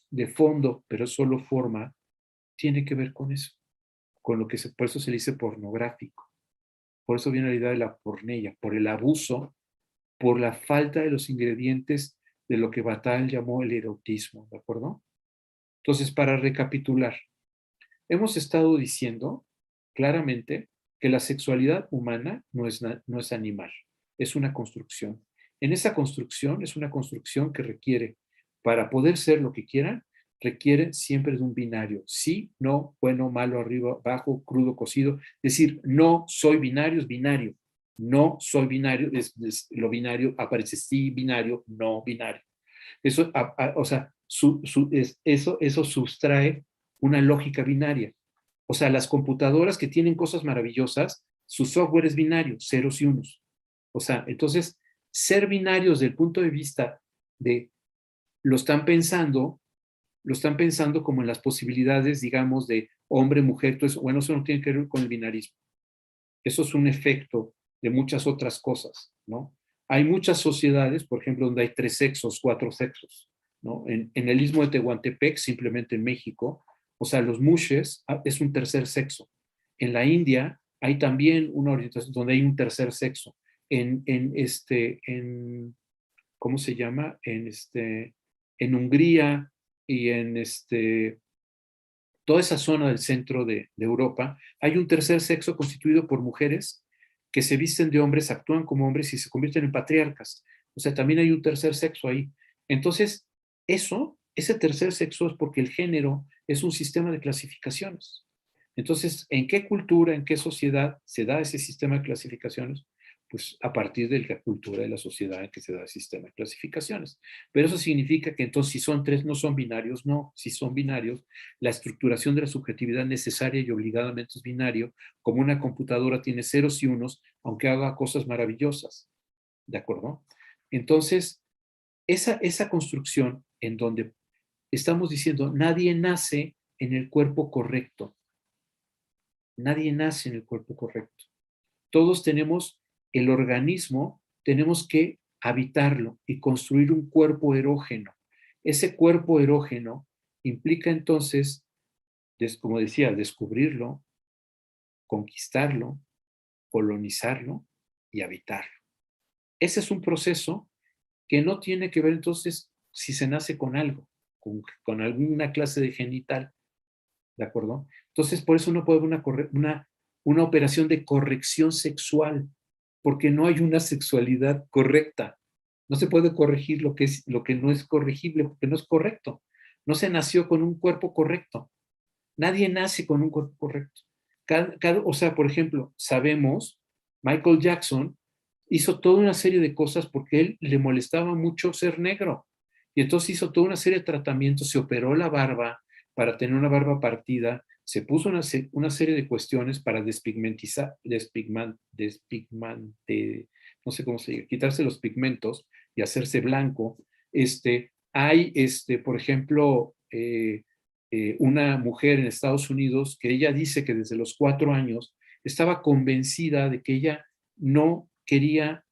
de fondo, pero es solo forma, tiene que ver con eso, con lo que por eso se le dice pornográfico. Por eso viene la idea de la porneia, por el abuso, por la falta de los ingredientes de lo que Bataille llamó el erotismo, ¿de acuerdo? Entonces, para recapitular, hemos estado diciendo claramente que la sexualidad humana no es animal, es una construcción. En esa construcción es una construcción que requiere, para poder ser lo que quieran, requiere siempre de un binario. Sí, no, bueno, malo, arriba, abajo, crudo, cocido. Decir, no soy binario es binario. No soy binario, lo binario aparece sí, binario, no binario. Eso, o sea, eso sustrae una lógica binaria. O sea, las computadoras que tienen cosas maravillosas, su software es binario, ceros y unos. O sea, entonces, ser binarios desde el punto de vista de lo están pensando como en las posibilidades, digamos, de hombre, mujer, todo eso. Bueno, eso no tiene que ver con el binarismo. Eso es un efecto de muchas otras cosas, ¿no? Hay muchas sociedades, por ejemplo, donde hay 3 sexos, 4 sexos, ¿no? En el istmo de Tehuantepec, simplemente en México, o sea, los mushes es un tercer sexo. En la India hay también una orientación donde hay un tercer sexo. ¿Cómo se llama? En Hungría y toda esa zona del centro de Europa, hay un tercer sexo constituido por mujeres que se visten de hombres, actúan como hombres y se convierten en patriarcas. O sea, también hay un tercer sexo ahí. Entonces, ese tercer sexo es porque el género es un sistema de clasificaciones. Entonces, ¿en qué cultura, en qué sociedad se da ese sistema de clasificaciones? Pues a partir de la cultura de la sociedad en que se da el sistema de clasificaciones. Pero eso significa que entonces si son 3 no son binarios, no. Si son binarios, la estructuración de la subjetividad necesaria y obligadamente es binario, como una computadora tiene ceros y unos, aunque haga cosas maravillosas. ¿De acuerdo? Entonces, esa construcción en donde estamos diciendo, nadie nace en el cuerpo correcto. Nadie nace en el cuerpo correcto. todos tenemos el organismo, tenemos que habitarlo y construir un cuerpo erógeno. Ese cuerpo erógeno implica entonces, como decía, descubrirlo, conquistarlo, colonizarlo y habitarlo. Ese es un proceso que no tiene que ver entonces si se nace con algo, con alguna clase de genital, ¿de acuerdo? Entonces, por eso no puede haber una operación de corrección sexual, porque no hay una sexualidad correcta. No se puede corregir lo que no es corregible, porque no es correcto. No se nació con un cuerpo correcto. Nadie nace con un cuerpo correcto. O sea, por ejemplo, sabemos, Michael Jackson hizo toda una serie de cosas porque él le molestaba mucho ser negro. Y entonces hizo toda una serie de tratamientos, se operó la barba para tener una barba partida, se puso una serie de cuestiones para despigmentizar, no sé cómo se dice, quitarse los pigmentos y hacerse blanco. Hay, por ejemplo, una mujer en Estados Unidos que ella dice que desde los 4 años estaba convencida de que ella quería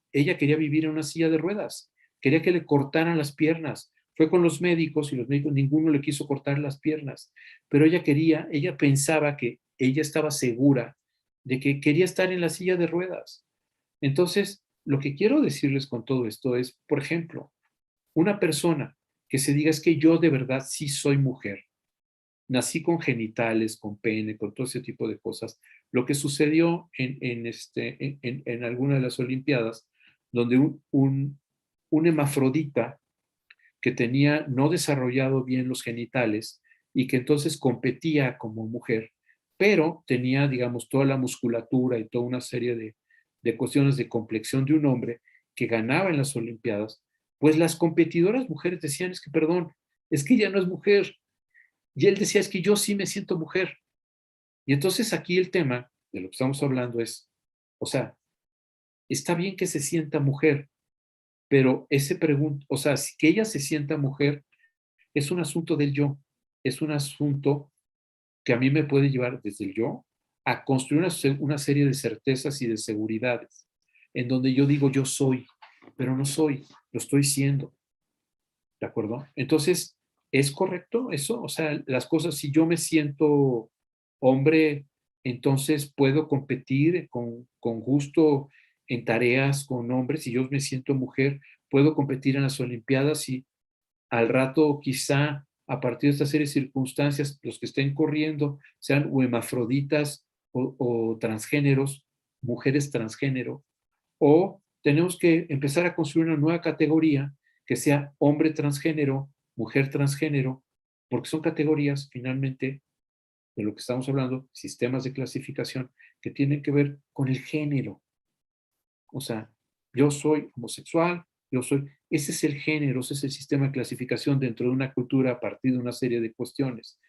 vivir en una silla de ruedas, quería que le cortaran las piernas. Fue con los médicos y los médicos, ninguno le quiso cortar las piernas, pero ella pensaba que ella estaba segura de que quería estar en la silla de ruedas. Entonces, lo que quiero decirles con todo esto es, por ejemplo, una persona que se diga es que yo de verdad sí soy mujer, nací con genitales, con pene, con todo ese tipo de cosas. Lo que sucedió en alguna de las Olimpiadas, donde un hermafrodita que tenía no desarrollado bien los genitales y que entonces competía como mujer, pero tenía, digamos, toda la musculatura y toda una serie de cuestiones de complexión de un hombre que ganaba en las Olimpiadas, pues las competidoras mujeres decían, es que, perdón, es que ella no es mujer. Y él decía, es que yo sí me siento mujer. Y entonces aquí el tema de lo que estamos hablando es, o sea, está bien que se sienta mujer, pero o sea, que ella se sienta mujer es un asunto del yo, es un asunto que a mí me puede llevar desde el yo a construir una serie de certezas y de seguridades, en donde yo digo yo soy, pero no soy, lo estoy siendo, ¿de acuerdo? Entonces, ¿es correcto eso? O sea, las cosas, si yo me siento hombre, entonces puedo competir con gusto en tareas con hombres, si yo me siento mujer, puedo competir en las Olimpiadas y al rato quizá a partir de esta serie de circunstancias, los que estén corriendo sean o hermafroditas o transgéneros, mujeres transgénero, o tenemos que empezar a construir una nueva categoría que sea hombre transgénero, mujer transgénero, porque son categorías finalmente de lo que estamos hablando, sistemas de clasificación que tienen que ver con el género. O sea, yo soy homosexual, ese es el género, ese es el sistema de clasificación dentro de una cultura a partir de una serie de cuestiones.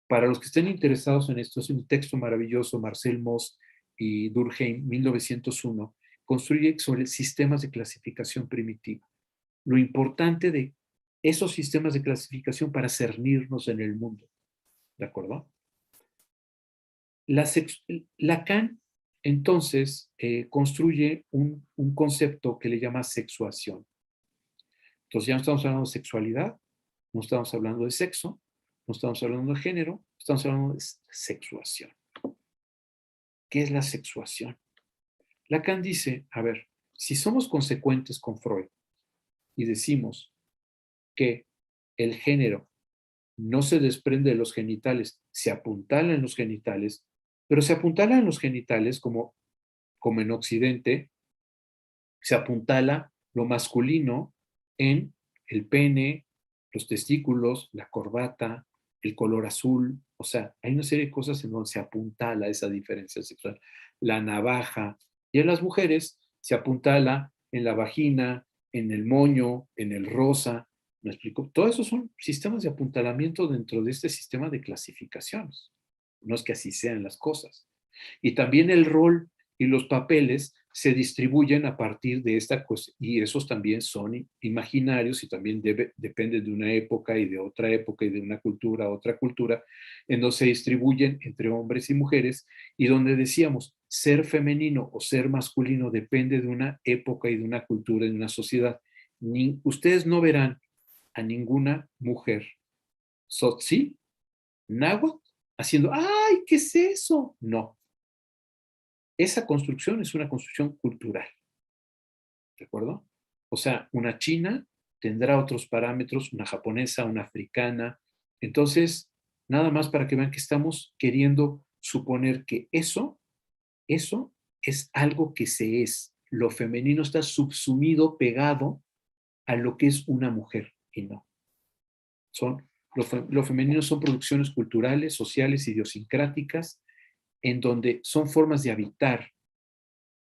Para los que estén interesados en esto, es un texto maravilloso, Marcel Mauss y Durkheim, 1901, construye sobre sistemas de clasificación primitiva. Lo importante de esos sistemas de clasificación para cernirnos en el mundo. ¿De acuerdo? Lacan, entonces, construye un concepto que le llama sexuación. Entonces ya no estamos hablando de sexualidad, no estamos hablando de sexo, no estamos hablando de género, estamos hablando de sexuación. ¿Qué es la sexuación? Lacan dice, a ver, si somos consecuentes con Freud y decimos que el género no se desprende de los genitales, se apuntala en los genitales, pero se apuntala en los genitales como en Occidente, se apuntala lo masculino en el pene, los testículos, la corbata, el color azul, o sea, hay una serie de cosas en donde se apuntala esa diferencia sexual. La navaja, y en las mujeres se apuntala en la vagina, en el moño, en el rosa, ¿me explico? Todos esos son sistemas de apuntalamiento dentro de este sistema de clasificaciones. No es que así sean las cosas. Y también el rol y los papeles se distribuyen a partir de esta cosa, y esos también son imaginarios y también dependen de una época y de otra época y de una cultura a otra cultura, en donde se distribuyen entre hombres y mujeres y donde decíamos, ser femenino o ser masculino depende de una época y de una cultura, de una sociedad. Ustedes no verán a ninguna mujer tzotzi, náhuatl, haciendo, ¡ay, qué es eso! No. Esa construcción es una construcción cultural. ¿De acuerdo? O sea, una china tendrá otros parámetros, una japonesa, una africana. Entonces, nada más para que vean que estamos queriendo suponer que eso es algo que se es. Lo femenino está subsumido, pegado a lo que es una mujer, y no. Lo femenino son producciones culturales, sociales, idiosincráticas, en donde son formas de habitar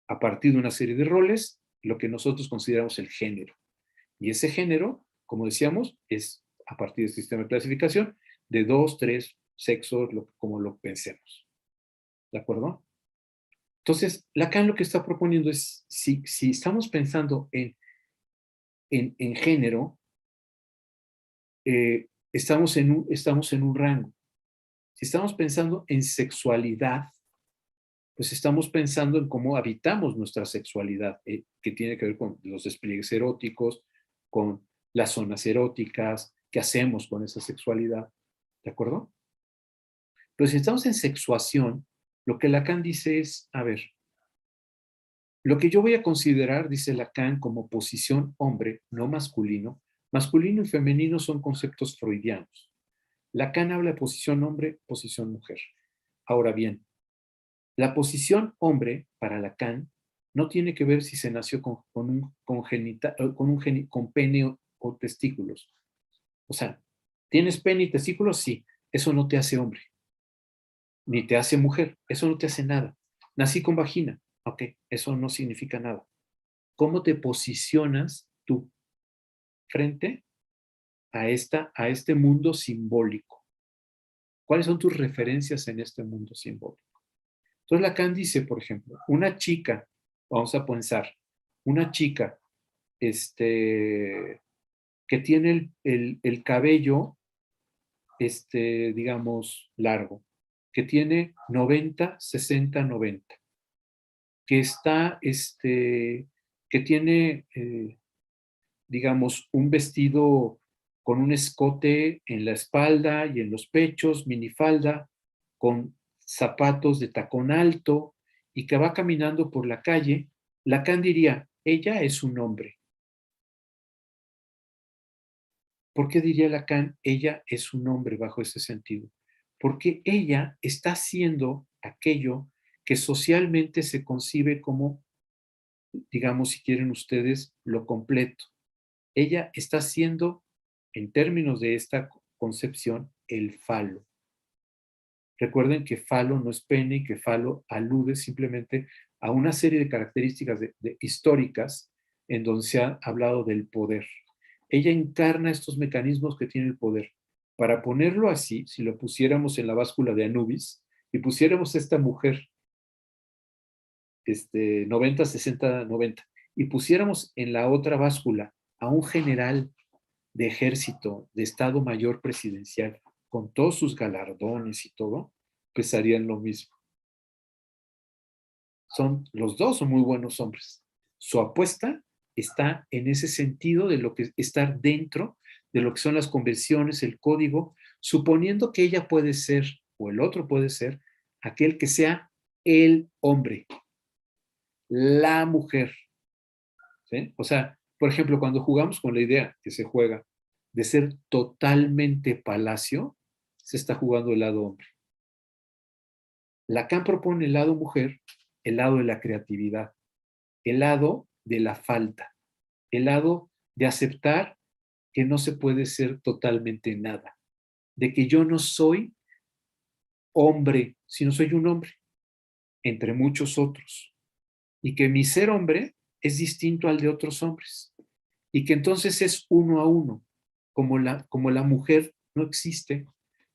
a partir de una serie de roles, lo que nosotros consideramos el género. Y ese género, como decíamos, es a partir del sistema de clasificación de 2, 3 sexos, como lo pensemos. ¿De acuerdo? Entonces, Lacan lo que está proponiendo es, si estamos pensando en género, estamos en un rango. Si estamos pensando en sexualidad, pues estamos pensando en cómo habitamos nuestra sexualidad, que tiene que ver con los despliegues eróticos, con las zonas eróticas, qué hacemos con esa sexualidad, ¿de acuerdo? Pero si estamos en sexuación, lo que Lacan dice es, a ver, lo que yo voy a considerar, dice Lacan, como posición hombre, no masculino, masculino y femenino son conceptos freudianos. Lacan habla de posición hombre, posición mujer. Ahora bien, la posición hombre para Lacan no tiene que ver si se nació con pene o testículos. O sea, ¿tienes pene y testículos? Sí. Eso no te hace hombre. Ni te hace mujer. Eso no te hace nada. Nací con vagina. Ok, eso no significa nada. ¿Cómo te posicionas tú frente a este mundo simbólico? ¿Cuáles son tus referencias en este mundo simbólico? Entonces Lacan dice, por ejemplo, una chica, vamos a pensar, una chica que tiene el cabello, digamos, largo, que tiene 90, 60, 90, que está, que tiene, digamos, un vestido con un escote en la espalda y en los pechos, minifalda, con zapatos de tacón alto y que va caminando por la calle, Lacan diría, ella es un hombre. ¿Por qué diría Lacan, ella es un hombre bajo ese sentido? Porque ella está haciendo aquello que socialmente se concibe como, digamos, si quieren ustedes, lo completo. Ella está haciendo, en términos de esta concepción, el falo. Recuerden que falo no es pene y que falo alude simplemente a una serie de características históricas en donde se ha hablado del poder. Ella encarna estos mecanismos que tiene el poder. Para ponerlo así, si lo pusiéramos en la báscula de Anubis y pusiéramos a esta mujer 90, 60, 90 y pusiéramos en la otra báscula a un general de ejército, de Estado Mayor Presidencial, con todos sus galardones y todo, pues harían lo mismo. Los dos son muy buenos hombres. Su apuesta está en ese sentido de lo que estar dentro de lo que son las convenciones, el código, suponiendo que ella puede ser, o el otro puede ser, aquel que sea el hombre, la mujer. ¿Sí? O sea, por ejemplo, cuando jugamos con la idea que se juega de ser totalmente palacio, se está jugando el lado hombre. Lacan propone el lado mujer, el lado de la creatividad, el lado de la falta, el lado de aceptar que no se puede ser totalmente nada, de que yo no soy hombre, sino soy un hombre, entre muchos otros, y que mi ser hombre es distinto al de otros hombres, y que entonces es uno a uno, como la mujer no existe,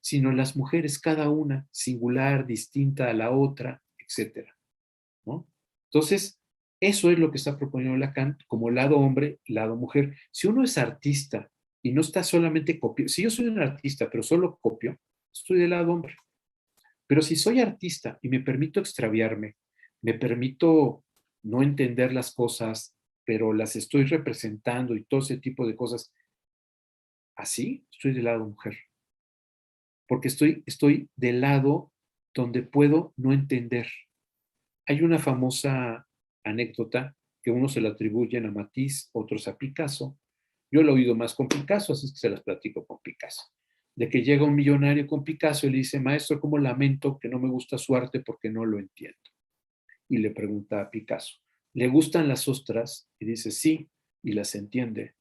sino las mujeres cada una, singular, distinta a la otra, etc. ¿No? Entonces, eso es lo que está proponiendo Lacan como lado hombre, lado mujer. Si uno es artista y no está solamente copiando, si yo soy un artista pero solo copio, estoy del lado hombre. Pero si soy artista y me permito extraviarme, me permito no entender las cosas, pero las estoy representando y todo ese tipo de cosas, así estoy del lado mujer. Porque estoy del lado donde puedo no entender. Hay una famosa anécdota que unos se la atribuyen a Matisse, otros a Picasso. Yo lo he oído más con Picasso, así es que se las platico con Picasso. De que llega un millonario con Picasso y le dice, maestro, ¿cómo lamento que no me gusta su arte porque no lo entiendo? Y le pregunta a Picasso, ¿le gustan las ostras? Y dice, sí, y las entiende.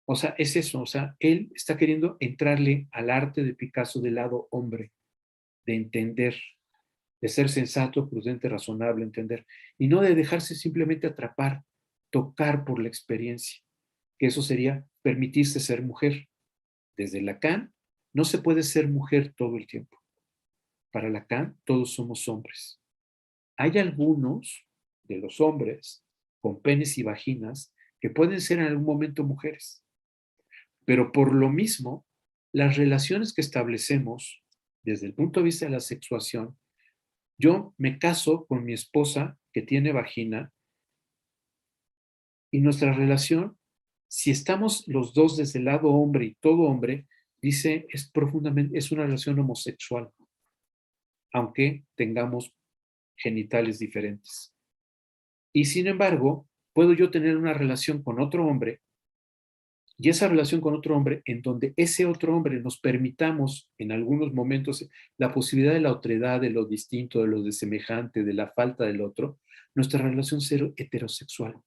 O sea, es eso, o sea, él está queriendo entrarle al arte de Picasso del lado hombre, de entender, de ser sensato, prudente, razonable, entender, y no de dejarse simplemente atrapar, tocar por la experiencia, que eso sería permitirse ser mujer. Desde Lacan, no se puede ser mujer todo el tiempo. Para Lacan, todos somos hombres. Hay algunos de los hombres con penes y vaginas que pueden ser en algún momento mujeres, pero por lo mismo, las relaciones que establecemos desde el punto de vista de la sexuación, yo me caso con mi esposa que tiene vagina y nuestra relación, si estamos los dos desde el lado hombre y todo hombre, dice, es una relación homosexual, aunque tengamos genitales diferentes. Y sin embargo, puedo yo tener una relación con otro hombre y esa relación con otro hombre en donde ese otro hombre nos permitamos en algunos momentos la posibilidad de la otredad, de lo distinto, de lo desemejante, de la falta del otro, nuestra relación ser heterosexual,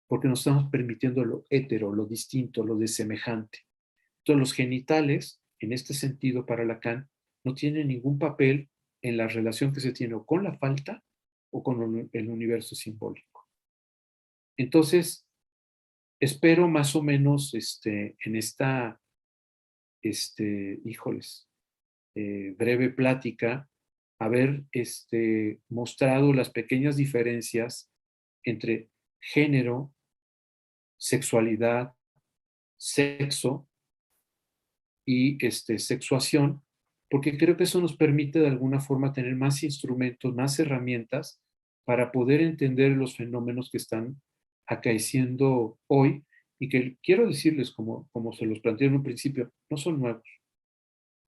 porque nos estamos permitiendo lo hetero, lo distinto, lo desemejante. Entonces los genitales, en este sentido para Lacan, no tienen ningún papel en la relación que se tiene o con la falta o con el universo simbólico. Entonces, espero más o menos en esta, híjoles, breve plática, haber mostrado las pequeñas diferencias entre género, sexualidad, sexo y sexuación, porque creo que eso nos permite de alguna forma tener más instrumentos, más herramientas para poder entender los fenómenos que están acaeciendo hoy y que quiero decirles, como se los planteé en un principio, no son nuevos.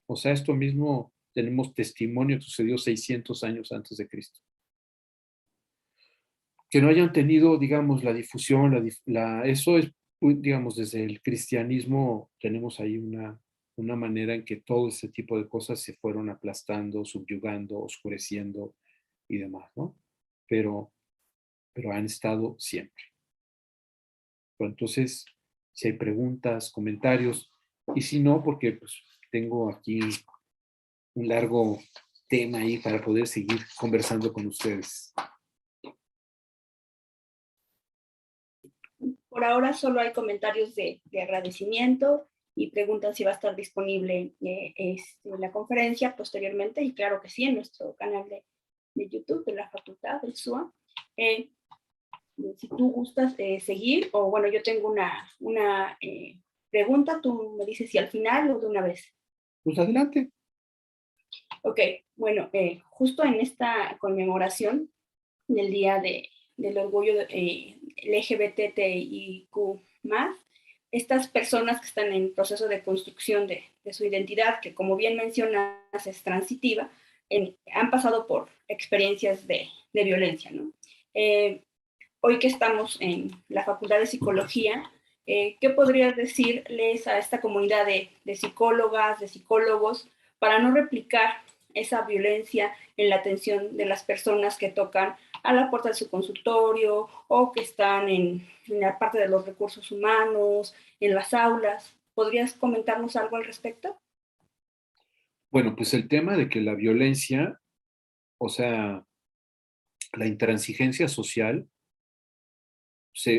O sea, esto mismo tenemos testimonio que sucedió 600 años antes de Cristo. Que no hayan tenido, digamos, la difusión, eso es, digamos, desde el cristianismo tenemos ahí una manera en que todo ese tipo de cosas se fueron aplastando, subyugando, oscureciendo y demás, ¿no? Pero han estado siempre. Pero entonces, si hay preguntas, comentarios, y si no, porque pues, tengo aquí un largo tema ahí para poder seguir conversando con ustedes. Por ahora solo hay comentarios de agradecimiento y preguntan si va a estar disponible la conferencia posteriormente, y claro que sí, en nuestro canal de YouTube de la Facultad del SUA. Si tú gustas seguir, o bueno, yo tengo una pregunta, tú me dices si al final o de una vez. Pues adelante. Ok, bueno, justo en esta conmemoración del Día del Orgullo LGBTIQ+, estas personas que están en proceso de construcción de su identidad, que como bien mencionas es transitiva, han pasado por experiencias de violencia, ¿no? Hoy que estamos en la Facultad de Psicología, ¿qué podrías decirles a esta comunidad de psicólogas, de psicólogos, para no replicar esa violencia en la atención de las personas que tocan a la puerta de su consultorio o que están en la parte de los recursos humanos, en las aulas? ¿Podrías comentarnos algo al respecto? Bueno, pues el tema de que la violencia, o sea, la intransigencia social,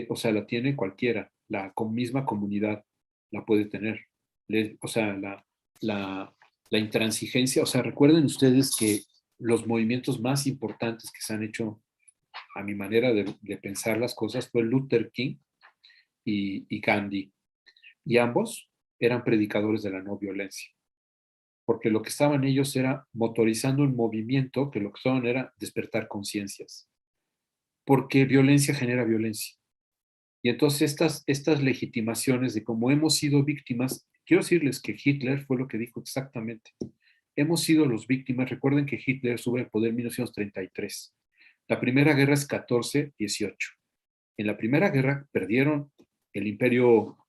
o sea, la tiene cualquiera, la misma comunidad la puede tener. O sea, la intransigencia, o sea, recuerden ustedes que los movimientos más importantes que se han hecho, a mi manera de pensar las cosas, fue Luther King y Gandhi. Y ambos eran predicadores de la no violencia. porque lo que estaban ellos era motorizando un movimiento que lo que estaban era despertar conciencias, porque violencia genera violencia. Y entonces estas legitimaciones de cómo hemos sido víctimas, quiero decirles que Hitler fue lo que dijo exactamente. Hemos sido los víctimas. Recuerden que Hitler sube al poder en 1933. La primera guerra es 14-18. En la primera guerra perdieron el imperio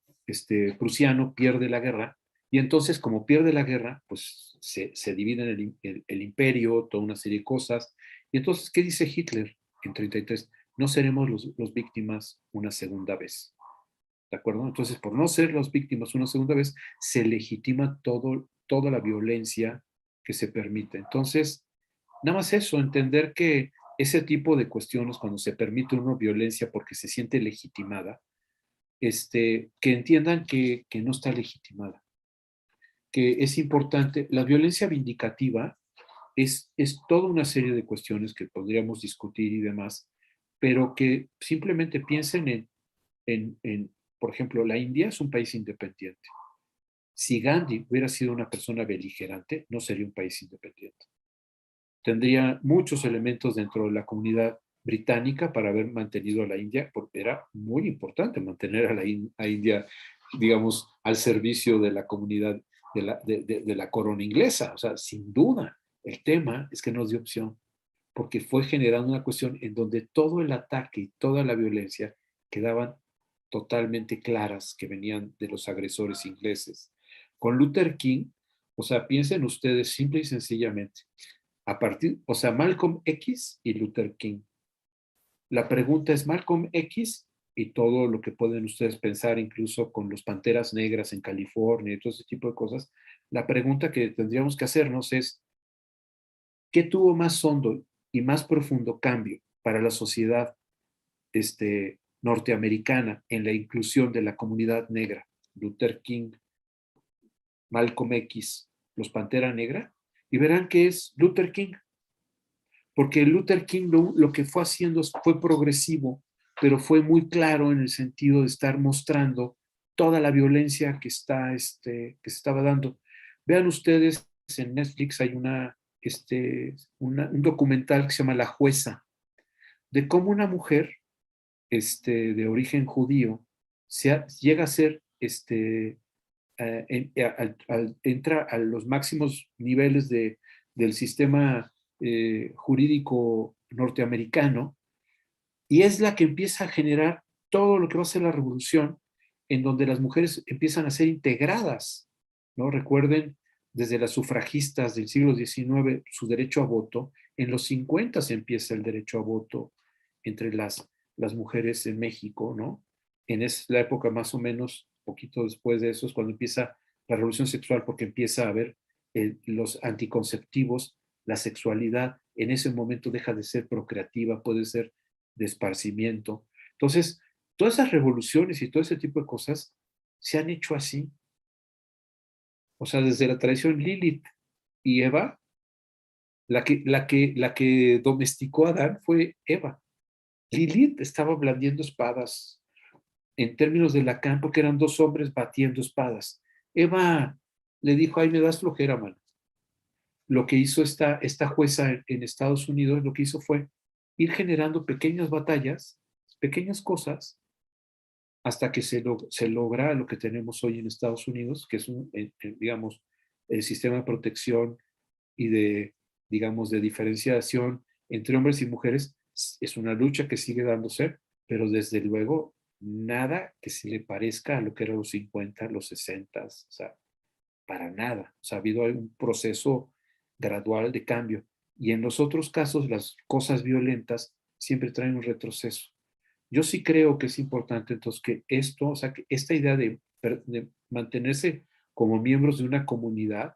prusiano, pierde la guerra, y entonces como pierde la guerra, pues se divide el imperio, toda una serie de cosas. Y entonces, ¿qué dice Hitler en 33? No seremos los víctimas una segunda vez. ¿De acuerdo? Entonces, por no ser las víctimas una segunda vez, se legitima toda la violencia que se permite. Entonces, nada más eso, entender que ese tipo de cuestiones, cuando se permite una violencia porque se siente legitimada, que entiendan que no está legitimada, que es importante. La violencia vindicativa es toda una serie de cuestiones que podríamos discutir y demás, pero que simplemente piensen por ejemplo, la India es un país independiente. Si Gandhi hubiera sido una persona beligerante, no sería un país independiente. Tendría muchos elementos dentro de la comunidad británica para haber mantenido a la India, porque era muy importante mantener a India, digamos, al servicio de la comunidad de la corona inglesa. O sea, sin duda, el tema es que nos dio opción, porque fue generando una cuestión en donde todo el ataque y toda la violencia quedaban totalmente claras que venían de los agresores ingleses. Con Luther King, o sea, piensen ustedes simple y sencillamente, o sea, Malcolm X y Luther King. La pregunta es Malcolm X y todo lo que pueden ustedes pensar, incluso con los Panteras Negras en California y todo ese tipo de cosas. La pregunta que tendríamos que hacernos es, ¿qué tuvo más hondo y más profundo cambio para la sociedad norteamericana en la inclusión de la comunidad negra? Luther King, Malcolm X, los Pantera Negra, y verán que es Luther King. Porque Luther King lo que fue haciendo fue progresivo, pero fue muy claro en el sentido de estar mostrando toda la violencia que se estaba dando. Vean ustedes, en Netflix hay un documental que se llama La Jueza, de cómo una mujer de origen judío llega a ser, entra a los máximos niveles del sistema jurídico norteamericano, y es la que empieza a generar todo lo que va a ser la revolución, en donde las mujeres empiezan a ser integradas, ¿no? Recuerden, desde las sufragistas del siglo XIX, su derecho a voto. En los 50 se empieza el derecho a voto entre las mujeres en México, ¿no? La época más o menos, poquito después de eso, es cuando empieza la revolución sexual, porque empieza a haber los anticonceptivos, la sexualidad en ese momento deja de ser procreativa, puede ser de esparcimiento. Entonces, todas esas revoluciones y todo ese tipo de cosas se han hecho así. O sea, desde la tradición Lilith y Eva, la que domesticó a Adán fue Eva. Lilith estaba blandiendo espadas en términos de Lacan, porque eran dos hombres batiendo espadas. Eva le dijo, ay, me das flojera, mano. Lo que hizo esta jueza en Estados Unidos, lo que hizo fue ir generando pequeñas batallas, pequeñas cosas, hasta que se logra lo que tenemos hoy en Estados Unidos, que es digamos, el sistema de protección y digamos, de diferenciación entre hombres y mujeres. Es una lucha que sigue dándose, pero desde luego nada que se le parezca a lo que eran los 50, los 60, o sea, para nada. O sea, ha habido un proceso gradual de cambio. Y en los otros casos, las cosas violentas siempre traen un retroceso. Yo sí creo que es importante entonces que o sea, que esta idea de mantenerse como miembros de una comunidad,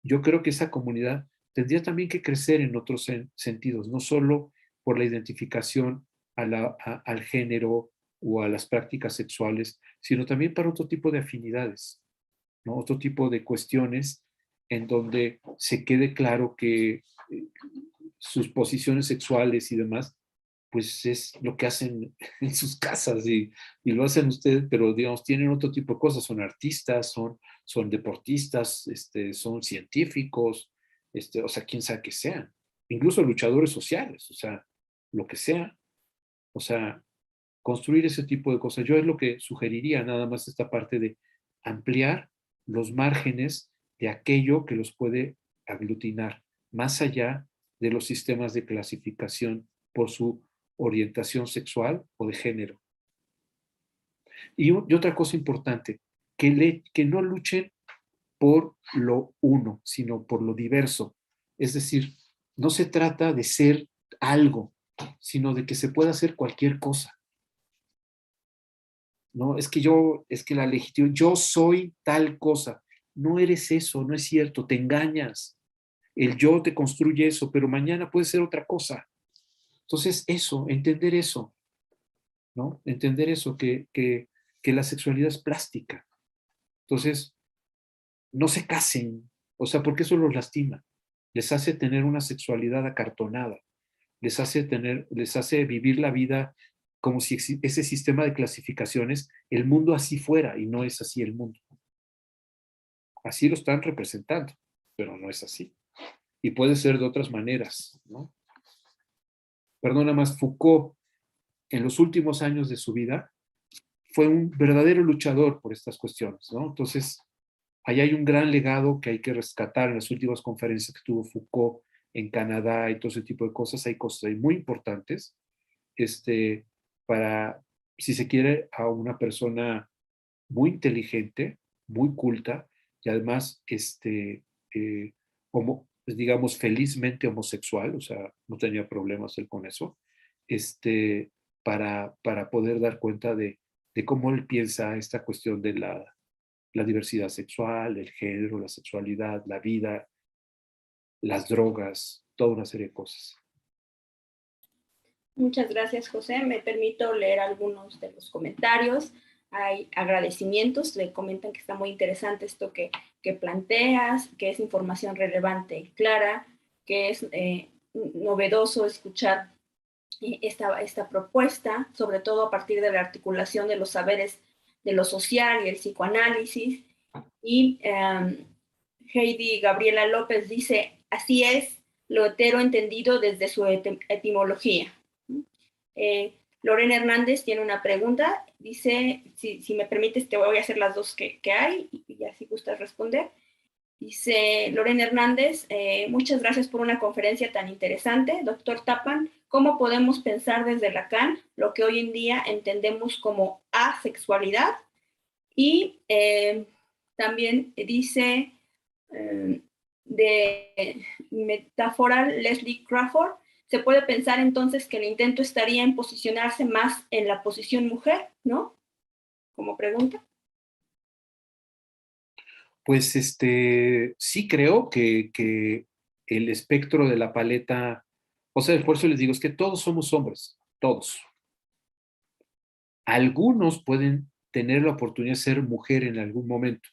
yo creo que esa comunidad tendría también que crecer en otros sentidos, no solo por la identificación al género o a las prácticas sexuales, sino también para otro tipo de afinidades, ¿no? Otro tipo de cuestiones en donde se quede claro que sus posiciones sexuales y demás, pues es lo que hacen en sus casas y lo hacen ustedes, pero digamos, tienen otro tipo de cosas, son artistas, son deportistas, son científicos, o sea, quién sabe que sean, incluso luchadores sociales, o sea, lo que sea, o sea, construir ese tipo de cosas. Yo es lo que sugeriría nada más esta parte de ampliar los márgenes de aquello que los puede aglutinar, más allá de los sistemas de clasificación por su orientación sexual o de género. Y otra cosa importante, que no luchen por lo uno, sino por lo diverso. Es decir, no se trata de ser algo, sino de que se pueda hacer cualquier cosa. No, es que la legitimidad, yo soy tal cosa. No eres eso, no es cierto, te engañas. El yo te construye eso, pero mañana puede ser otra cosa. Entonces, entender eso, ¿no? Entender eso, que la sexualidad es plástica. Entonces, no se casen, o sea, porque eso los lastima. Les hace tener una sexualidad acartonada, les hace vivir la vida como si ese sistema de clasificaciones, el mundo así fuera, y no es así el mundo. Así lo están representando, pero no es así. Y puede ser de otras maneras, ¿no? Perdona más, Foucault, en los últimos años de su vida, fue un verdadero luchador por estas cuestiones, ¿no? Entonces, ahí hay un gran legado que hay que rescatar en las últimas conferencias que tuvo Foucault en Canadá y todo ese tipo de cosas. Hay cosas ahí muy importantes para, si se quiere, a una persona muy inteligente, muy culta y además, pues, digamos, felizmente homosexual, o sea, no tenía problemas él con eso, para poder dar cuenta de cómo él piensa esta cuestión de la diversidad sexual, el género, la sexualidad, la vida, las drogas, toda una serie de cosas. Muchas gracias, José. Me permito leer algunos de los comentarios. Hay agradecimientos, le comentan que está muy interesante esto que planteas, que es información relevante y clara, que es novedoso escuchar esta propuesta, sobre todo a partir de la articulación de los saberes de lo social y el psicoanálisis. Y Heidi Gabriela López dice, así es, lo hetero entendido desde su etimología. Lorena Hernández tiene una pregunta, dice, si me permites te voy a hacer las dos que hay y ya si gustas responder. Dice Lorena Hernández, muchas gracias por una conferencia tan interesante. Doctor Tappan, ¿cómo podemos pensar desde Lacan lo que hoy en día entendemos como asexualidad? Y también dice de Metaforal Leslie Crawford, se puede pensar entonces que el intento estaría en posicionarse más en la posición mujer, ¿no? Como pregunta. Pues sí creo que el espectro de la paleta, o sea, por eso les digo, es que todos somos hombres, todos. Algunos pueden tener la oportunidad de ser mujer en algún momento,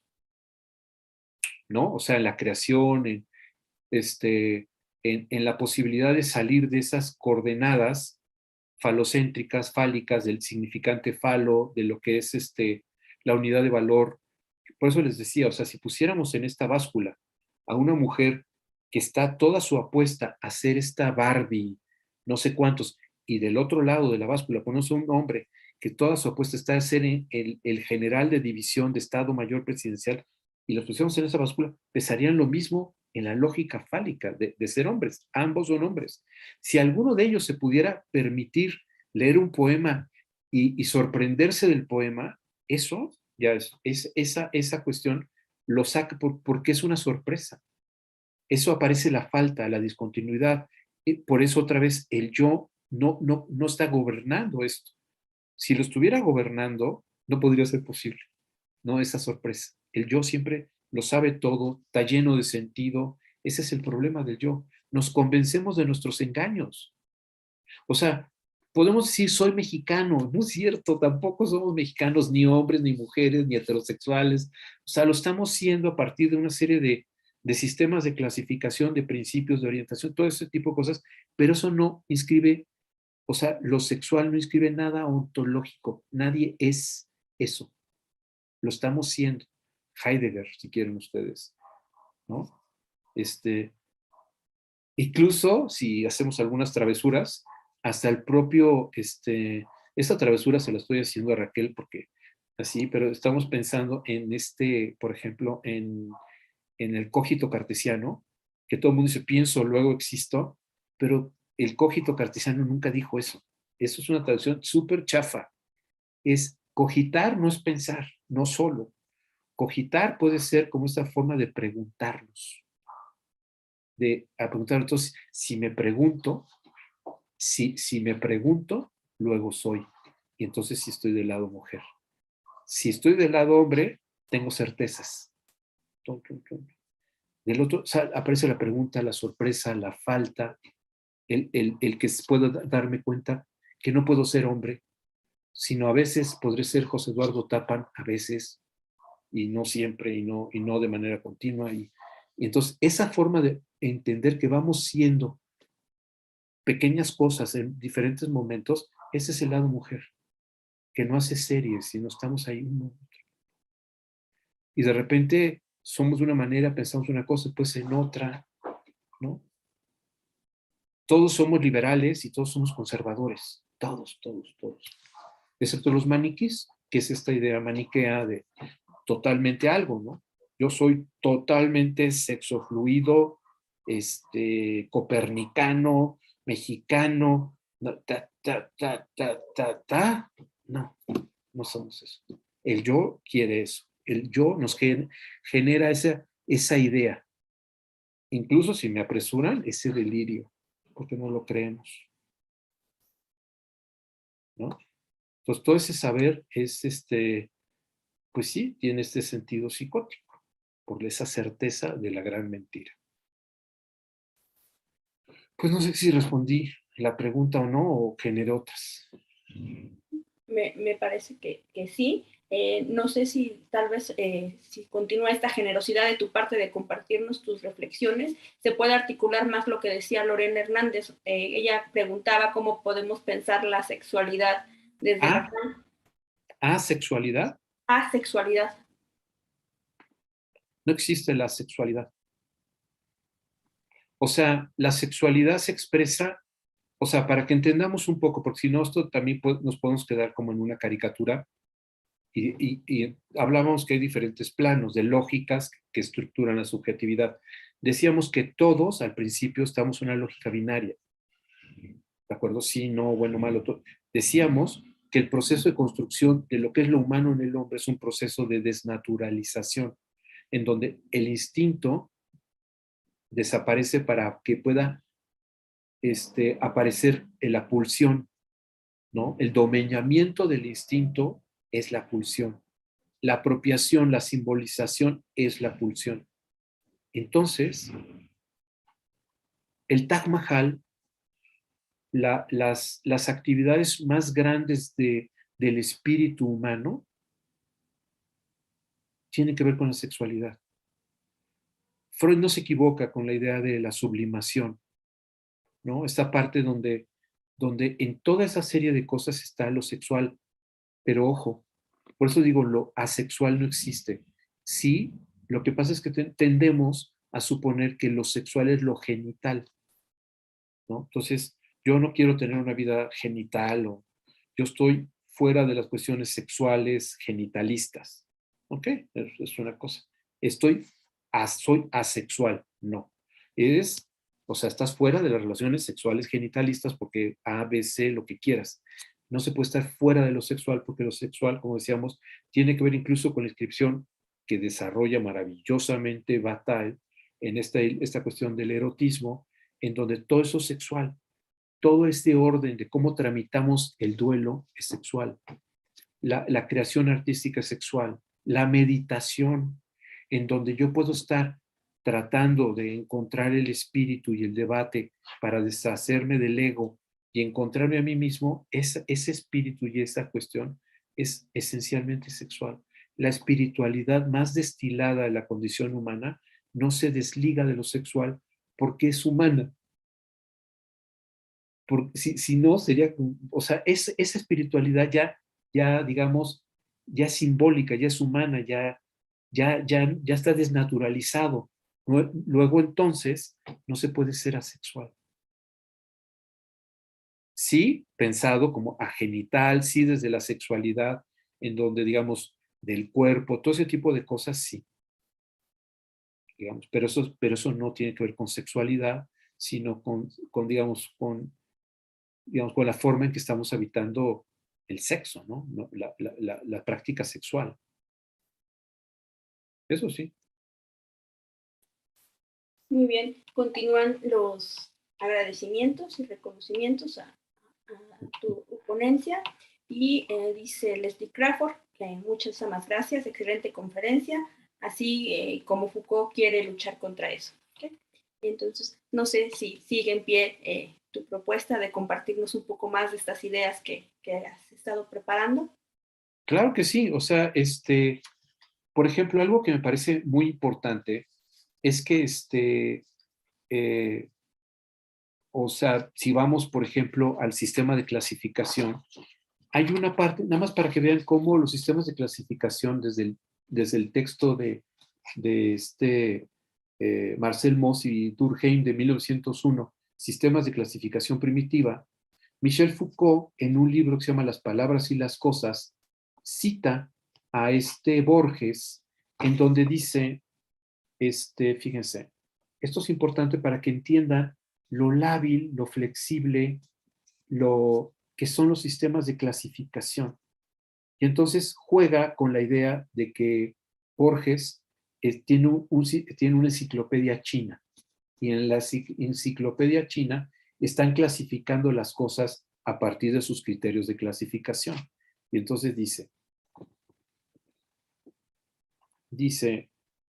¿no? O sea, en la creación, en la posibilidad de salir de esas coordenadas falocéntricas, fálicas, del significante falo, de lo que es la unidad de valor. Por eso les decía, o sea, si pusiéramos en esta báscula a una mujer que está toda su apuesta a ser esta Barbie, no sé cuántos, y del otro lado de la báscula ponemos a un hombre que toda su apuesta está a ser el general de división de Estado Mayor Presidencial, y los pusiéramos en esa báscula, pesarían lo mismo en la lógica fálica de ser hombres. Ambos son hombres. Si alguno de ellos se pudiera permitir leer un poema y sorprenderse del poema, eso ya esa cuestión lo saca porque es una sorpresa. Eso aparece la falta, la discontinuidad. Por eso otra vez el yo no está gobernando esto. Si lo estuviera gobernando, no podría ser posible, ¿no? Esa sorpresa. El yo siempre lo sabe todo, está lleno de sentido. Ese es el problema del yo. Nos convencemos de nuestros engaños. O sea, podemos decir soy mexicano, no es cierto, tampoco somos mexicanos ni hombres, ni mujeres, ni heterosexuales. O sea, lo estamos siendo a partir de una serie de sistemas de clasificación, de principios de orientación, todo ese tipo de cosas, pero eso no inscribe O sea, lo sexual no inscribe nada ontológico. Nadie es eso. Lo estamos siendo. Heidegger, si quieren ustedes, ¿no? Incluso si hacemos algunas travesuras, hasta el propio, esta travesura se la estoy haciendo a Raquel porque así, pero estamos pensando en por ejemplo, en el cogito cartesiano, que todo el mundo dice pienso, luego existo, pero el cogito cartesiano nunca dijo eso. Eso es una traducción súper chafa. Es cogitar, no es pensar, no solo. Cogitar puede ser como esta forma de preguntarnos, a preguntar. Entonces, si me pregunto, si me pregunto, luego soy. Y entonces si estoy del lado mujer. Si estoy del lado hombre, tengo certezas. Del otro, o sea, aparece la pregunta, la sorpresa, la falta, el que pueda darme cuenta que no puedo ser hombre, sino a veces podré ser José Eduardo Tapan, a veces, y no siempre, y no de manera continua. Y entonces, esa forma de entender que vamos siendo pequeñas cosas en diferentes momentos, ese es el lado mujer, que no hace series, sino estamos ahí uno otro. Y de repente somos de una manera, pensamos una cosa, pues en otra, ¿no? Todos somos liberales y todos somos conservadores, todos, todos, todos. Excepto los maniquís, que es esta idea maniquea de totalmente algo, ¿no? Yo soy totalmente sexofluido, copernicano, mexicano, No, no somos eso. El yo quiere eso. El yo nos genera esa idea. Incluso si me apresuran, ese delirio, porque no lo creemos, ¿no? Entonces, todo ese saber es, pues sí, tiene este sentido psicótico, por esa certeza de la gran mentira. Pues no sé si respondí la pregunta o no, o generé otras. Me parece que sí. No sé si tal vez si continúa esta generosidad de tu parte de compartirnos tus reflexiones, se puede articular más lo que decía Lorena Hernández. Ella preguntaba cómo podemos pensar la sexualidad desde la Asexualidad. asexualidad. No existe la sexualidad. O sea, la sexualidad se expresa, o sea, para que entendamos un poco, porque si no, esto también nos podemos quedar como en una caricatura. Y hablábamos que hay diferentes planos de lógicas que estructuran la subjetividad. Decíamos que todos al principio estamos en una lógica binaria. ¿De acuerdo? Sí, no, bueno, malo. Decíamos que el proceso de construcción de lo que es lo humano en el hombre es un proceso de desnaturalización, en donde el instinto desaparece para que pueda aparecer la pulsión, ¿no? El domeñamiento del instinto es la pulsión. La apropiación, la simbolización es la pulsión. Entonces, el Taj Mahal, las actividades más grandes del espíritu humano tienen que ver con la sexualidad. Freud no se equivoca con la idea de la sublimación, ¿no? Esta parte donde en toda esa serie de cosas está lo sexual, pero ojo, por eso digo, lo asexual no existe. Sí, lo que pasa es que tendemos a suponer que lo sexual es lo genital, ¿no? Entonces, yo no quiero tener una vida genital o yo estoy fuera de las cuestiones sexuales genitalistas. ¿Ok? Es una cosa. Soy asexual. No. O sea, estás fuera de las relaciones sexuales genitalistas porque A, B, C, lo que quieras. No se puede estar fuera de lo sexual porque lo sexual, como decíamos, tiene que ver incluso con la inscripción que desarrolla maravillosamente Bataille en esta cuestión del erotismo, en donde todo eso es sexual. Todo este orden de cómo tramitamos el duelo es sexual. La creación artística es sexual. La meditación, en donde yo puedo estar tratando de encontrar el espíritu y el debate para deshacerme del ego y encontrarme a mí mismo, ese espíritu y esa cuestión es esencialmente sexual. La espiritualidad más destilada de la condición humana no se desliga de lo sexual porque es humana. Si no, sería, o sea, esa espiritualidad ya, digamos, ya es simbólica, ya es humana, ya está desnaturalizado. Luego entonces no se puede ser asexual. Sí, pensado como agenital, sí, desde la sexualidad, en donde, digamos, del cuerpo, todo ese tipo de cosas, sí, digamos, pero eso no tiene que ver con sexualidad, sino digamos, con la forma en que estamos habitando el sexo, ¿no? La práctica sexual. Eso sí. Muy bien, continúan los agradecimientos y reconocimientos a tu ponencia y dice Leslie Crawford, que muchas más gracias, excelente conferencia, así como Foucault quiere luchar contra eso. ¿Okay? Entonces, no sé si sigue en pie tu propuesta de compartirnos un poco más de estas ideas que has estado preparando. Claro que sí, o sea, por ejemplo, algo que me parece muy importante es que o sea, si vamos, por ejemplo, al sistema de clasificación, hay una parte, nada más para que vean cómo los sistemas de clasificación desde el texto de Marcel Mauss y Durkheim de 1901, Sistemas de Clasificación Primitiva, Michel Foucault, en un libro que se llama Las Palabras y las Cosas, cita a Borges, en donde dice, fíjense, esto es importante para que entiendan lo lábil, lo flexible, lo que son los sistemas de clasificación. Y entonces juega con la idea de que Borges tiene una enciclopedia china. Y en la enciclopedia china están clasificando las cosas a partir de sus criterios de clasificación. Y entonces dice,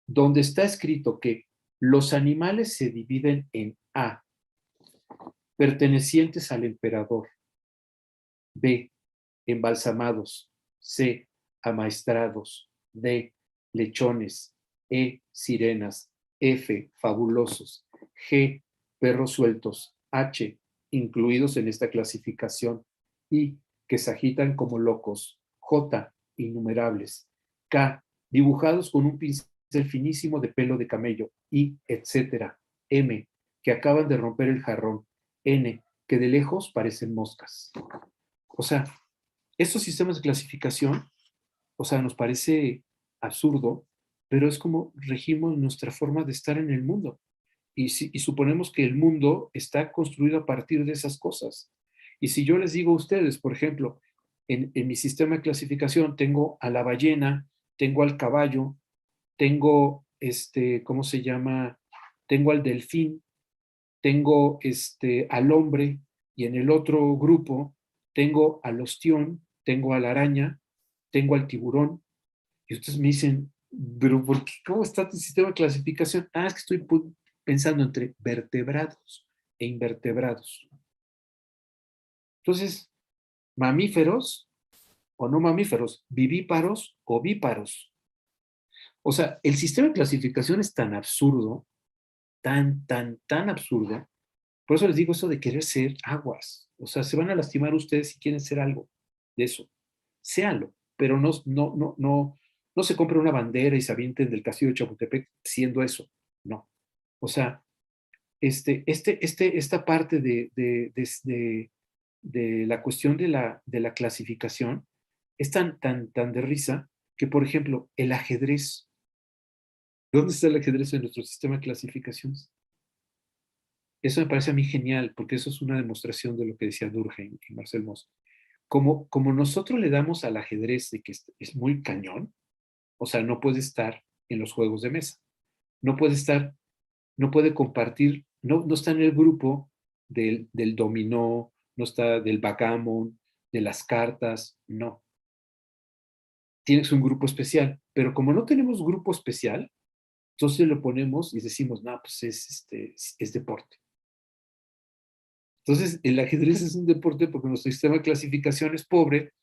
donde está escrito que los animales se dividen en A, pertenecientes al emperador; B, embalsamados; C, amaestrados; D, lechones; E, sirenas; F, fabulosos; G, perros sueltos; H, incluidos en esta clasificación; I, que se agitan como locos; J, innumerables; K, dibujados con un pincel finísimo de pelo de camello; I, etcétera; M, que acaban de romper el jarrón; N, que de lejos parecen moscas. O sea, estos sistemas de clasificación, o sea, nos parece absurdo, pero es como regimos nuestra forma de estar en el mundo. Y suponemos que el mundo está construido a partir de esas cosas. Y si yo les digo a ustedes, por ejemplo, en mi sistema de clasificación tengo a la ballena, tengo al caballo, tengo, ¿cómo se llama? Tengo al delfín, tengo al hombre, y en el otro grupo tengo al ostión, tengo a la araña, tengo al tiburón. Y ustedes me dicen, pero ¿por qué? ¿Cómo está tu sistema de clasificación? Ah, es que estoy pensando entre vertebrados e invertebrados. Entonces, mamíferos o no mamíferos, vivíparos o víparos. O sea, el sistema de clasificación es tan absurdo, tan absurdo. Por eso les digo eso de querer ser aguas. O sea, se van a lastimar ustedes si quieren ser algo de eso. Séanlo, pero no se compre una bandera y se avienten del castillo de Chapultepec siendo eso. No. O sea, esta parte de la cuestión de la clasificación es tan de risa que, por ejemplo, el ajedrez. ¿Dónde está el ajedrez en nuestro sistema de clasificaciones? Eso me parece a mí genial, porque eso es una demostración de lo que decía Durkheim y Marcel Mauss. Como nosotros le damos al ajedrez de que es muy cañón, o sea, no puede estar en los juegos de mesa, no puede compartir, no está en el grupo del dominó, no está del backgammon, de las cartas, no. Tienes un grupo especial, pero como no tenemos grupo especial, entonces lo ponemos y decimos, no, pues es deporte. Entonces, el ajedrez es un deporte porque nuestro sistema de clasificación es pobre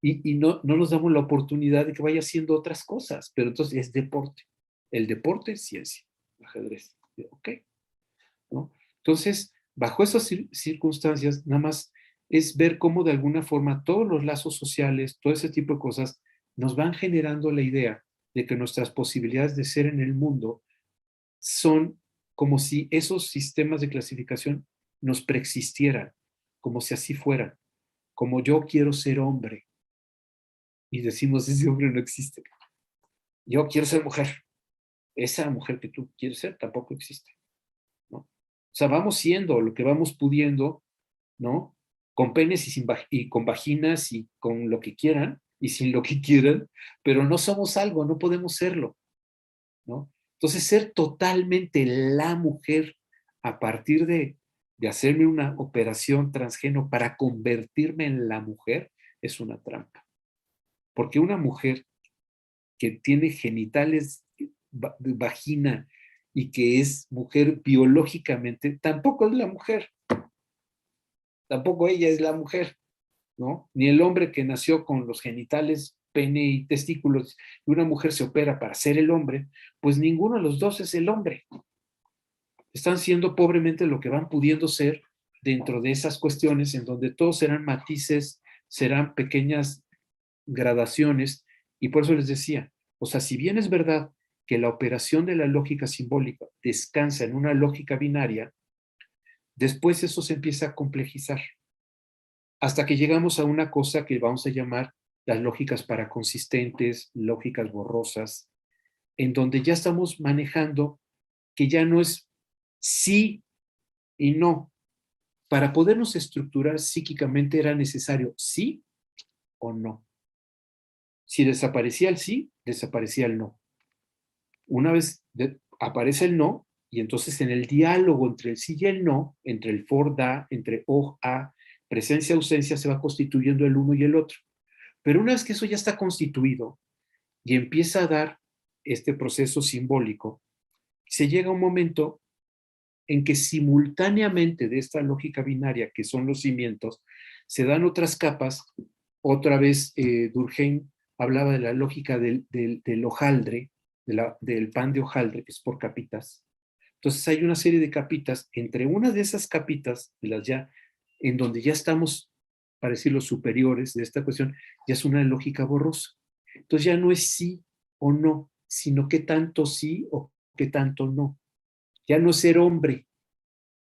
y no nos damos la oportunidad de que vaya haciendo otras cosas, pero entonces es deporte. El deporte es ciencia, el ajedrez. ¿Ok? ¿No? Entonces, bajo esas circunstancias, nada más es ver cómo de alguna forma todos los lazos sociales, todo ese tipo de cosas, nos van generando la idea de que nuestras posibilidades de ser en el mundo son como si esos sistemas de clasificación nos preexistieran, como si así fueran, como yo quiero ser hombre, y decimos, ese hombre no existe. Yo quiero ser mujer. Esa mujer que tú quieres ser tampoco existe, ¿no? O sea, vamos siendo lo que vamos pudiendo, ¿no? Con penes y con vaginas y con lo que quieran y sin lo que quieran, pero no somos algo, no podemos serlo, ¿no? Entonces, ser totalmente la mujer a partir de hacerme una operación transgénero para convertirme en la mujer es una trampa. Porque una mujer que tiene genitales, vagina y que es mujer biológicamente, tampoco es la mujer. Tampoco ella es la mujer, ¿no? Ni el hombre que nació con los genitales, pene y testículos, y una mujer se opera para ser el hombre, pues ninguno de los dos es el hombre. Están siendo pobremente lo que van pudiendo ser dentro de esas cuestiones en donde todos serán matices, serán pequeñas gradaciones, y por eso les decía, o sea, si bien es verdad que la operación de la lógica simbólica descansa en una lógica binaria, después eso se empieza a complejizar, hasta que llegamos a una cosa que vamos a llamar las lógicas paraconsistentes, lógicas borrosas, en donde ya estamos manejando que ya no es sí y no. Para podernos estructurar psíquicamente era necesario sí o no. Si desaparecía el sí, desaparecía el no. Una vez aparece el no, y entonces en el diálogo entre el sí y el no, entre el for da, entre o a, presencia ausencia, se va constituyendo el uno y el otro. Pero una vez que eso ya está constituido y empieza a dar este proceso simbólico, se llega a un momento en que simultáneamente de esta lógica binaria, que son los cimientos, se dan otras capas. Otra vez Durkheim hablaba de la lógica del hojaldre, del pan de hojaldre, que es por capitas. Entonces hay una serie de capitas, entre una de esas capitas, de las ya, en donde ya estamos, para decir los superiores de esta cuestión, ya es una lógica borrosa. Entonces ya no es sí o no, sino qué tanto sí o qué tanto no. Ya no es ser hombre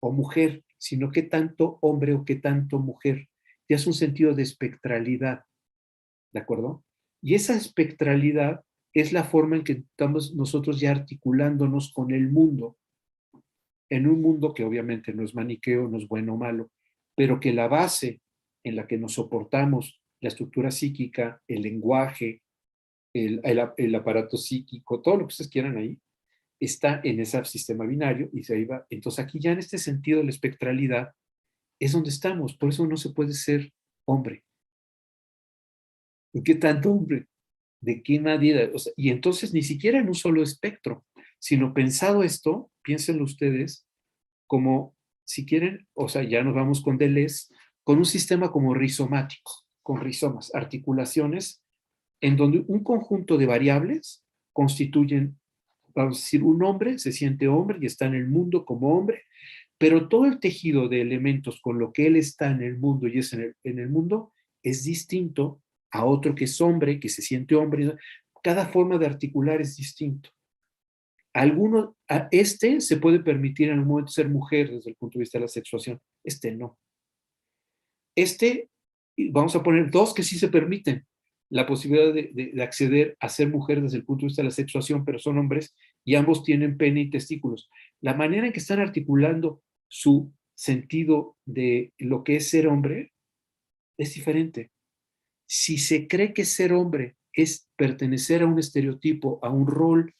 o mujer, sino qué tanto hombre o qué tanto mujer. Ya es un sentido de espectralidad, ¿de acuerdo? Y esa espectralidad es la forma en que estamos nosotros ya articulándonos con el mundo, en un mundo que obviamente no es maniqueo, no es bueno o malo, pero que la base en la que nos soportamos, la estructura psíquica, el lenguaje, el aparato psíquico, todo lo que ustedes quieran ahí, está en ese sistema binario y se iba. Entonces aquí ya en este sentido de la espectralidad es donde estamos, por eso no se puede ser hombre. ¿Y qué tanto hombre? ¿De qué nadie? O sea, y entonces ni siquiera en un solo espectro, sino pensado esto, piénsenlo ustedes, como si quieren, o sea, ya nos vamos con Deleuze, con un sistema como rizomático, con rizomas, articulaciones, en donde un conjunto de variables constituyen, vamos a decir, un hombre se siente hombre y está en el mundo como hombre, pero todo el tejido de elementos con lo que él está en el mundo y es en el mundo es distinto a otro que es hombre, que se siente hombre. Cada forma de articular es distinto. Este se puede permitir en un momento ser mujer desde el punto de vista de la sexuación, este no. Vamos a poner dos que sí se permiten la posibilidad de acceder a ser mujer desde el punto de vista de la sexuación, pero son hombres y ambos tienen pene y testículos. La manera en que están articulando su sentido de lo que es ser hombre es diferente. Si se cree que ser hombre es pertenecer a un estereotipo, a un rol,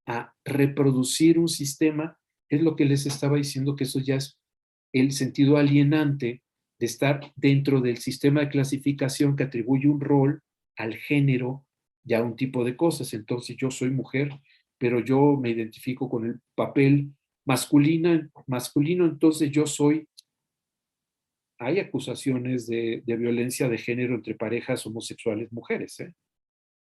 a reproducir un sistema, es lo que les estaba diciendo, que eso ya es el sentido alienante de estar dentro del sistema de clasificación que atribuye un rol al género y a un tipo de cosas. Entonces yo soy mujer, pero yo me identifico con el papel masculino, entonces yo soy. Hay acusaciones de violencia de género entre parejas homosexuales mujeres, ¿eh?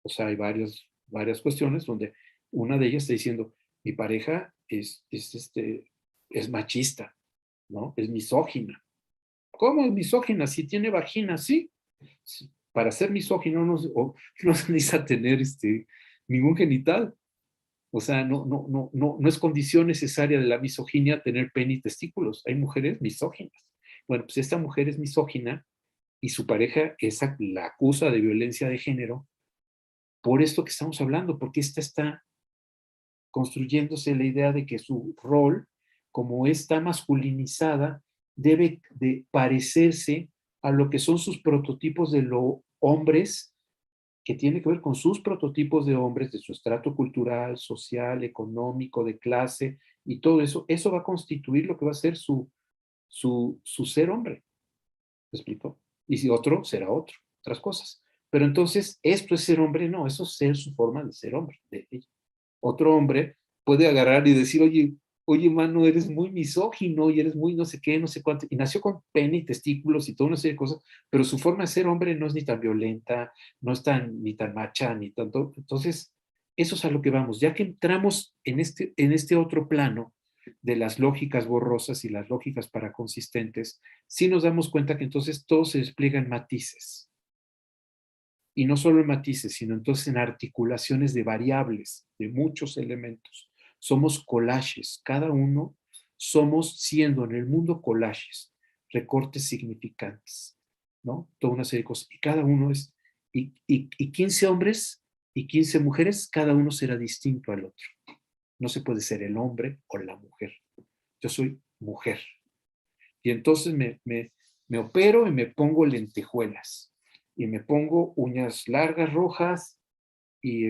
O sea, hay varias cuestiones donde una de ellas está diciendo, mi pareja es machista, ¿no? Es misógina. ¿Cómo es misógina? Si tiene vagina, sí. Para ser misógino no se necesita tener ningún genital. O sea, no es condición necesaria de la misoginia tener pene y testículos. Hay mujeres misóginas. Bueno, pues esta mujer es misógina y su pareja la acusa de violencia de género por esto que estamos hablando, porque esta está construyéndose la idea de que su rol, como está masculinizada, debe de parecerse a lo que son sus prototipos de los hombres, que tiene que ver con sus prototipos de hombres, de su estrato cultural, social, económico, de clase, y todo eso. Eso va a constituir lo que va a ser su ser hombre. ¿Me explico? Y si otro, será otro, otras cosas. Pero entonces, ¿esto es ser hombre? No, eso es ser su forma de ser hombre, de ella. Otro hombre puede agarrar y decir, oye, mano, eres muy misógino y eres muy no sé qué, no sé cuánto, y nació con pene y testículos y toda una serie de cosas, pero su forma de ser hombre no es ni tan violenta, no es ni tan macha, ni tanto. Entonces, eso es a lo que vamos. Ya que entramos en este otro plano de las lógicas borrosas y las lógicas paraconsistentes, sí nos damos cuenta que entonces todo se despliega en matices. Y no solo en matices, sino entonces en articulaciones de variables, de muchos elementos. Somos collages, cada uno somos siendo en el mundo collages, recortes significantes, ¿no? Toda una serie de cosas. Y cada uno es, y 15 hombres y 15 mujeres, cada uno será distinto al otro. No se puede ser el hombre o la mujer. Yo soy mujer. Y entonces me opero y me pongo lentejuelas. Y me pongo uñas largas, rojas, y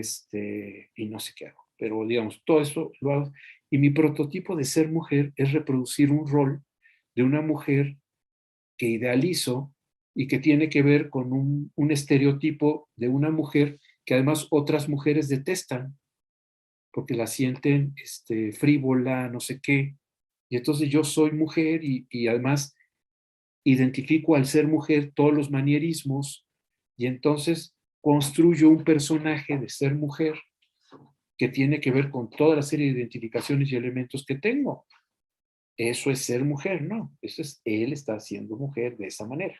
no sé qué hago. Pero digamos, todo eso lo hago. Y mi prototipo de ser mujer es reproducir un rol de una mujer que idealizo y que tiene que ver con un estereotipo de una mujer que además otras mujeres detestan porque la sienten frívola, no sé qué. Y entonces yo soy mujer y además identifico al ser mujer todos los manierismos y entonces construyo un personaje de ser mujer que tiene que ver con toda la serie de identificaciones y elementos que tengo. Eso es ser mujer, ¿no? Eso es, él está siendo mujer de esa manera,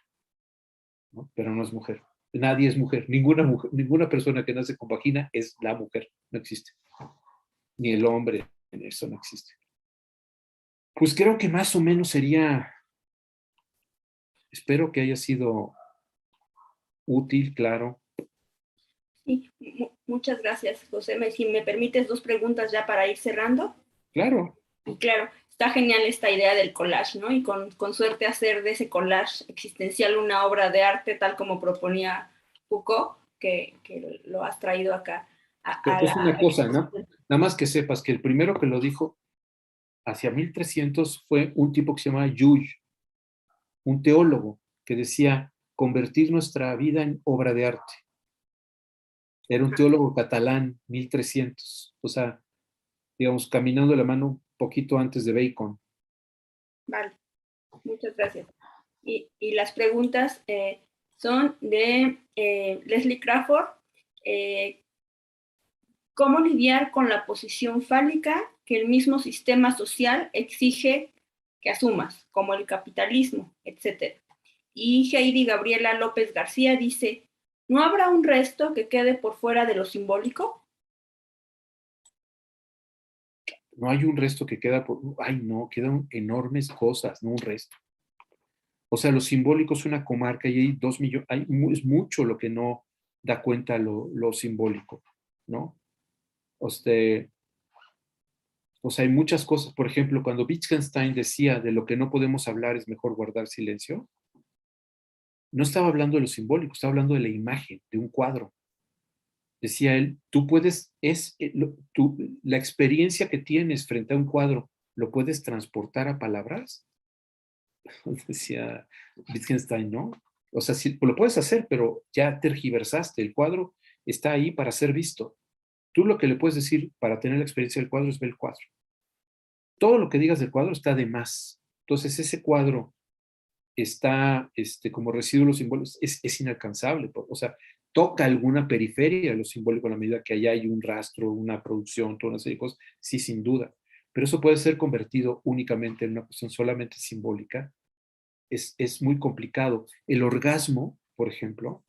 ¿no? Pero no es mujer. Nadie es mujer. Ninguna persona que nace con vagina es la mujer. No existe. Ni el hombre, eso no existe. Pues creo que más o menos sería, espero que haya sido útil, claro. Sí, muchas gracias, José. Si me permites 2 preguntas ya para ir cerrando. Claro. Y claro, está genial esta idea del collage, ¿no? Y con suerte hacer de ese collage existencial una obra de arte, tal como proponía Foucault, que lo has traído acá. Es una cosa, ¿no? Nada más que sepas que el primero que lo dijo hacia 1300 fue un tipo que se llamaba Llull, un teólogo que decía convertir nuestra vida en obra de arte. Era un teólogo catalán, 1300, o sea, digamos, caminando la mano un poquito antes de Bacon. Vale, muchas gracias. Y las preguntas son de Leslie Crawford. ¿Cómo lidiar con la posición fálica que el mismo sistema social exige que asumas, como el capitalismo, etcétera? Y Heidi Gabriela López García dice, ¿no habrá un resto que quede por fuera de lo simbólico? No hay un resto que queda por... Ay, no, quedan enormes cosas, no un resto. O sea, lo simbólico es una comarca y hay 2 millones, es mucho lo que no da cuenta lo simbólico, ¿no? O sea, hay muchas cosas. Por ejemplo, cuando Wittgenstein decía de lo que no podemos hablar es mejor guardar silencio, no estaba hablando de lo simbólico, estaba hablando de la imagen, de un cuadro. Decía él, tú puedes, la experiencia que tienes frente a un cuadro, ¿lo puedes transportar a palabras? Decía Wittgenstein, ¿no? O sea, sí, lo puedes hacer, pero ya tergiversaste. El cuadro está ahí para ser visto. Tú lo que le puedes decir para tener la experiencia del cuadro es ver el cuadro. Todo lo que digas del cuadro está de más. Entonces, ese cuadro está como residuo simbólico, es inalcanzable. O sea, toca alguna periferia de lo simbólico a la medida que allá hay un rastro, una producción, toda una serie de cosas, sí, sin duda. pero eso puede ser convertido únicamente en una cuestión solamente simbólica. Es muy complicado. El orgasmo, por ejemplo,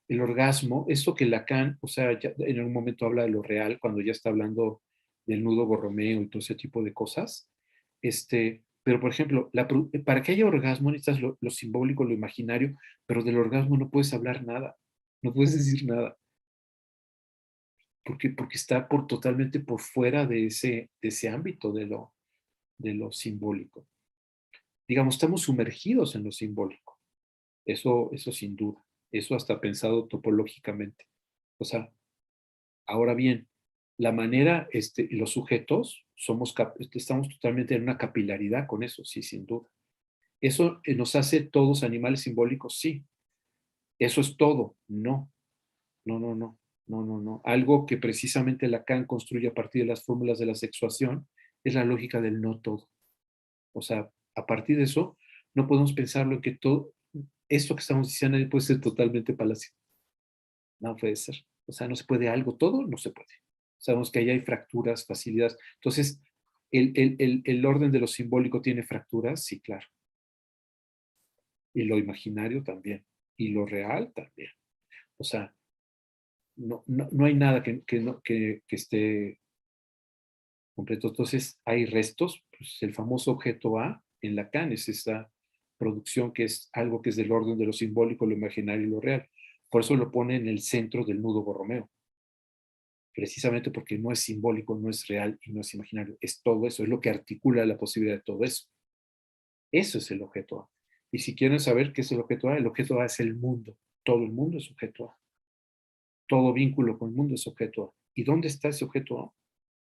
el orgasmo, esto que Lacan, o sea, ya en algún momento habla de lo real, cuando ya está hablando del nudo borromeo y todo ese tipo de cosas, pero por ejemplo, para que haya orgasmo necesitas lo simbólico, lo imaginario, pero del orgasmo no puedes hablar nada, no puedes decir nada, porque está totalmente por fuera de ese ámbito de lo simbólico. Digamos, estamos sumergidos en lo simbólico, eso sin duda, eso hasta pensado topológicamente. O sea, ahora bien, la manera, los sujetos, estamos totalmente en una capilaridad con eso, sí, sin duda. ¿Eso nos hace todos animales simbólicos? Sí. ¿Eso es todo? No, no, no, no, no, no, no. Algo que precisamente Lacan construye a partir de las fórmulas de la sexuación es la lógica del no todo. O sea, a partir de eso, no podemos pensarlo en que todo esto que estamos diciendo puede ser totalmente palacio. No puede ser. O sea, no se puede algo, todo no se puede. Sabemos que ahí hay fracturas, facilidades. Entonces, ¿el orden de lo simbólico tiene fracturas? Sí, claro. Y lo imaginario también. Y lo real también. O sea, no hay nada que esté completo. Entonces, hay restos. Pues, el famoso objeto A en Lacan es esta producción que es algo que es del orden de lo simbólico, lo imaginario y lo real. Por eso lo pone en el centro del nudo borromeo. Precisamente porque no es simbólico, no es real y no es imaginario. Es todo eso, es lo que articula la posibilidad de todo eso. Eso es el objeto A. Y si quieren saber qué es el objeto A es el mundo. Todo el mundo es objeto A. Todo vínculo con el mundo es objeto A. ¿Y dónde está ese objeto A?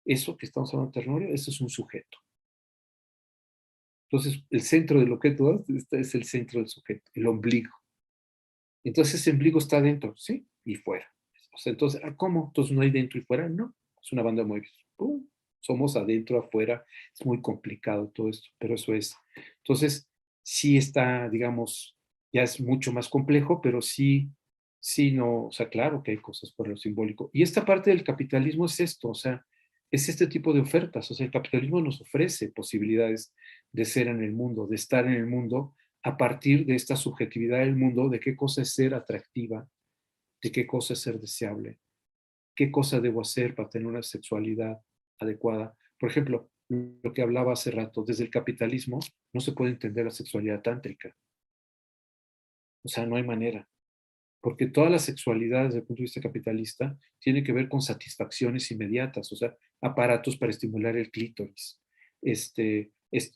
Eso que estamos hablando de ternorio, eso es un sujeto. Entonces, el centro del objeto A es el centro del sujeto, el ombligo. Entonces, ese ombligo está dentro, ¿sí? Y fuera. O sea, entonces, ¿cómo? Entonces, ¿no hay dentro y fuera? No. Es una banda muy... ¡Pum! Somos adentro, afuera. Es muy complicado todo esto, pero eso es. Entonces, sí está, digamos, ya es mucho más complejo, pero sí, sí, no, o sea, claro que hay cosas por lo simbólico. Y esta parte del capitalismo es esto, o sea, es este tipo de ofertas. O sea, el capitalismo nos ofrece posibilidades de ser en el mundo, de estar en el mundo a partir de esta subjetividad del mundo, de qué cosa es ser atractiva, de qué cosa es ser deseable, qué cosa debo hacer para tener una sexualidad adecuada. Por ejemplo, lo que hablaba hace rato, desde el capitalismo no se puede entender la sexualidad tántrica. O sea, no hay manera. Porque toda la sexualidad desde el punto de vista capitalista tiene que ver con satisfacciones inmediatas, o sea, aparatos para estimular el clítoris,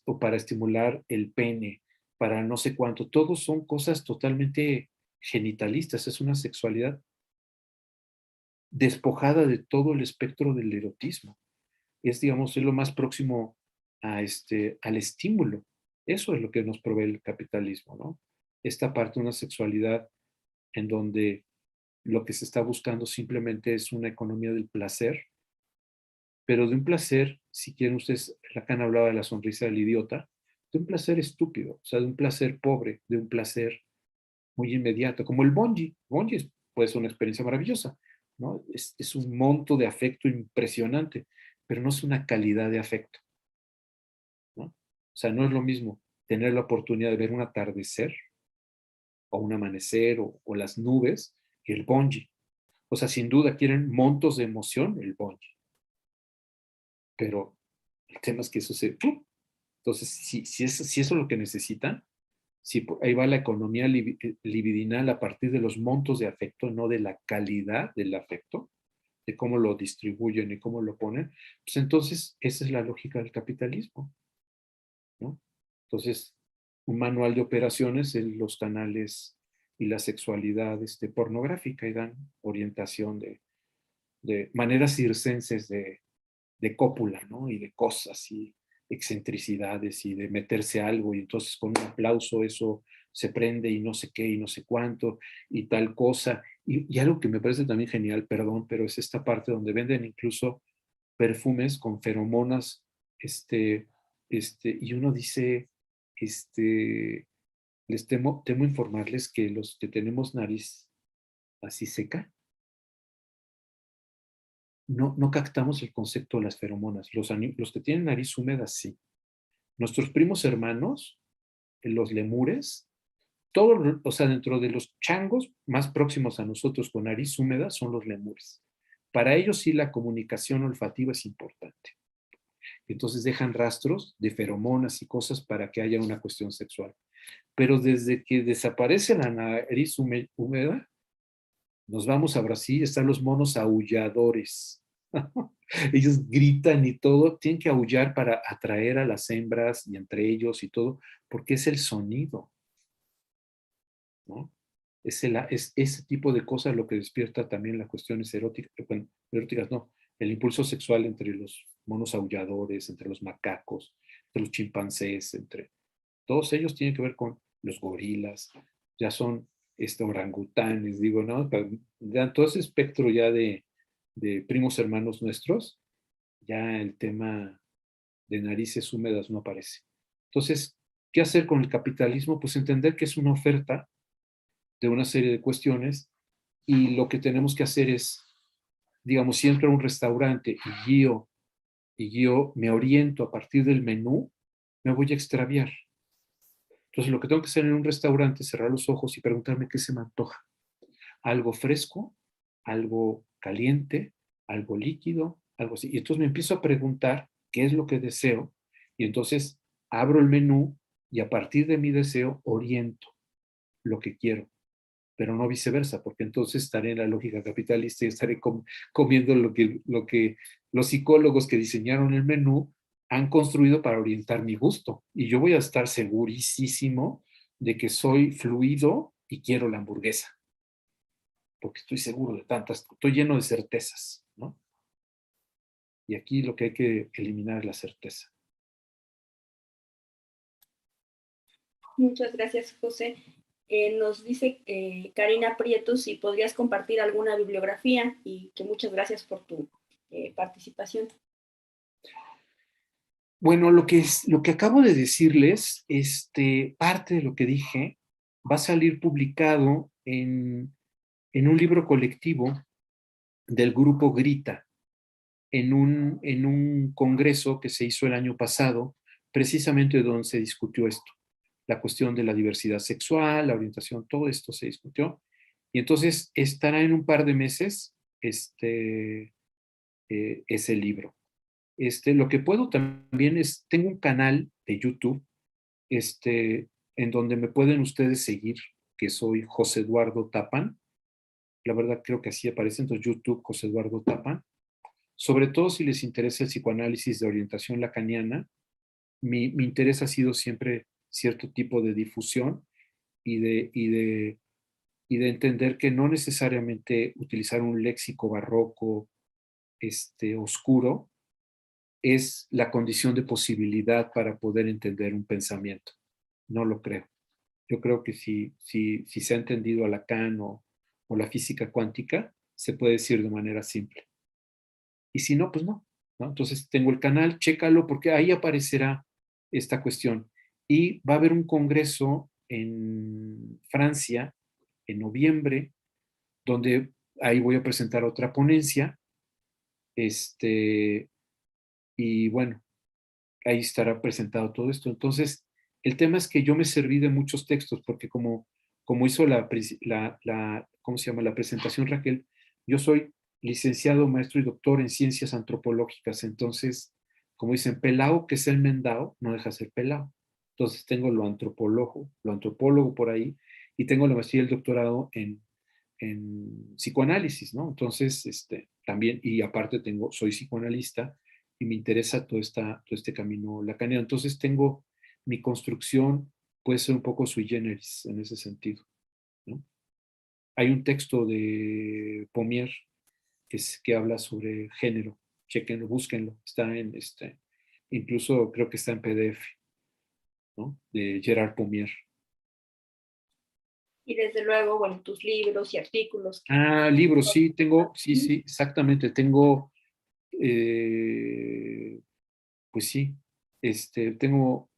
o para estimular el pene, para no sé cuánto. Todos son cosas totalmente genitalistas. Es una sexualidad despojada de todo el espectro del erotismo. Es, digamos, es lo más próximo al estímulo. Eso es lo que nos provee el capitalismo, ¿no? Esta parte de una sexualidad en donde lo que se está buscando simplemente es una economía del placer, pero de un placer, si quieren ustedes, Lacan hablaba de la sonrisa del idiota, de un placer estúpido, o sea, de un placer pobre, de un placer muy inmediato, como el bungee. Bungee puede ser una experiencia maravillosa, ¿no? Es un monto de afecto impresionante, pero no es una calidad de afecto, ¿no? O sea, no es lo mismo tener la oportunidad de ver un atardecer o un amanecer o las nubes que el bungee. O sea, sin duda quieren montos de emoción el bungee, pero el tema es que eso se... ¡pum! Entonces, si eso es lo que necesitan, si ahí va la economía libidinal a partir de los montos de afecto, no de la calidad del afecto, de cómo lo distribuyen y cómo lo ponen, pues entonces esa es la lógica del capitalismo, ¿no? Entonces, un manual de operaciones en los canales y la sexualidad pornográfica y dan orientación de maneras circenses de cópula, ¿no? Y de cosas y excentricidades y de meterse algo y entonces con un aplauso eso se prende y no sé qué y no sé cuánto y tal cosa. Y algo que me parece también genial, perdón, pero es esta parte donde venden incluso perfumes con feromonas, y uno dice, les temo informarles que los que tenemos nariz así seca, no captamos el concepto de las feromonas. Los que tienen nariz húmeda, sí. Nuestros primos hermanos, los lemures, todos, o sea, dentro de los changos más próximos a nosotros con nariz húmeda son los lemures. Para ellos sí la comunicación olfativa es importante. Entonces dejan rastros de feromonas y cosas para que haya una cuestión sexual. Pero desde que desaparece la nariz húmeda, nos vamos a Brasil, están los monos aulladores. Ellos gritan y todo, tienen que aullar para atraer a las hembras y entre ellos y todo, porque es el sonido, ¿no? Es ese tipo de cosas lo que despierta también las cuestiones eróticas, bueno, eróticas no, el impulso sexual entre los monos aulladores, entre los macacos, entre los chimpancés, entre todos ellos tienen que ver con los gorilas, ya son orangutanes, digo, ¿no? Ya todo ese espectro ya de primos hermanos nuestros, ya el tema de narices húmedas no aparece. Entonces, ¿qué hacer con el capitalismo? Pues entender que es una oferta de una serie de cuestiones y lo que tenemos que hacer es, digamos, si entro a un restaurante y yo me oriento a partir del menú, me voy a extraviar. Entonces, lo que tengo que hacer en un restaurante es cerrar los ojos y preguntarme qué se me antoja. Algo fresco, algo caliente, algo líquido, algo así. Y entonces me empiezo a preguntar qué es lo que deseo y entonces abro el menú y a partir de mi deseo oriento lo que quiero, pero no viceversa, porque entonces estaré en la lógica capitalista y estaré comiendo lo que los psicólogos que diseñaron el menú han construido para orientar mi gusto. Y yo voy a estar segurísimo de que soy fluido y quiero la hamburguesa, porque estoy seguro de tantas, estoy lleno de certezas, ¿no? Y aquí lo que hay que eliminar es la certeza. Muchas gracias, José. Nos dice Karina Prieto si podrías compartir alguna bibliografía y que muchas gracias por tu participación. Bueno, lo que acabo de decirles, parte de lo que dije, va a salir publicado en un libro colectivo del grupo Grita, en un congreso que se hizo el año pasado, precisamente donde se discutió esto, la cuestión de la diversidad sexual, la orientación, todo esto se discutió. Y entonces estará en un par de meses ese libro. Lo que puedo también es, tengo un canal de YouTube, en donde me pueden ustedes seguir, que soy José Eduardo Tapan. La verdad creo que así aparece, entonces YouTube, José Eduardo Tapan. Sobre todo si les interesa el psicoanálisis de orientación lacaniana, mi interés ha sido siempre cierto tipo de difusión y de entender que no necesariamente utilizar un léxico barroco oscuro es la condición de posibilidad para poder entender un pensamiento. No lo creo. Yo creo que si se ha entendido a Lacan o la física cuántica, se puede decir de manera simple. Y si no, pues no. Entonces tengo el canal, chécalo, porque ahí aparecerá esta cuestión. Y va a haber un congreso en Francia en noviembre, donde ahí voy a presentar otra ponencia. Y bueno, ahí estará presentado todo esto. Entonces, el tema es que yo me serví de muchos textos, porque como hizo ¿cómo se llama? La presentación Raquel, yo soy licenciado, maestro y doctor en ciencias antropológicas. Entonces, como dicen, pelao que es el mendao, no deja de ser pelao. Entonces tengo lo antropólogo por ahí, y tengo la maestría y el doctorado en psicoanálisis, ¿no? Entonces, también, y aparte soy psicoanalista, y me interesa todo este camino lacaniano. Entonces tengo mi construcción, puede ser un poco sui generis en ese sentido, ¿no? Hay un texto de Pommier que habla sobre género, chequenlo, búsquenlo, está incluso creo que está en PDF, ¿no? De Gerard Pommier. Y desde luego, bueno, tus libros y artículos. Libros, sí, sí, exactamente, tengo, pues sí, tengo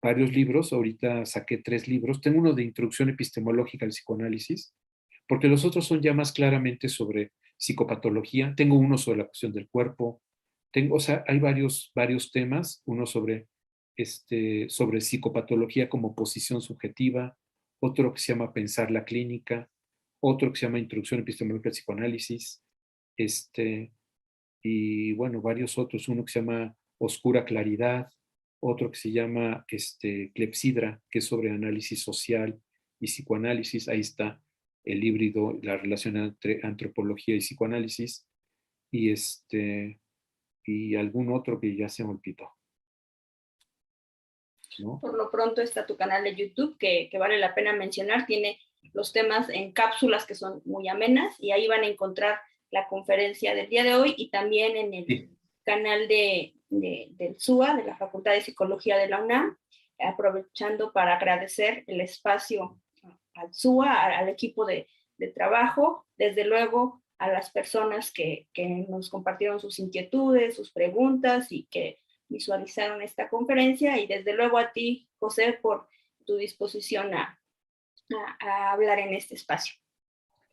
varios libros, ahorita saqué 3 libros, tengo uno de introducción epistemológica al psicoanálisis, porque los otros son ya más claramente sobre psicopatología, tengo uno sobre la cuestión del cuerpo, o sea, hay varios temas, uno sobre psicopatología como posición subjetiva, otro que se llama Pensar la clínica, otro que se llama Introducción epistemológica al psicoanálisis, y bueno, varios otros, uno que se llama Oscura claridad, otro que se llama Clepsidra, que es sobre análisis social y psicoanálisis. Ahí está el híbrido, la relación entre antropología y psicoanálisis, y y algún otro que ya se me olvidó, ¿no? Por lo pronto está tu canal de YouTube, que vale la pena mencionar, tiene los temas en cápsulas que son muy amenas, y ahí van a encontrar la conferencia del día de hoy, y también en el canal del SUA, de la Facultad de Psicología de la UNAM, aprovechando para agradecer el espacio al SUA, al equipo de trabajo, desde luego a las personas que nos compartieron sus inquietudes, sus preguntas, y que visualizaron esta conferencia, y desde luego a ti, José, por tu disposición a hablar en este espacio.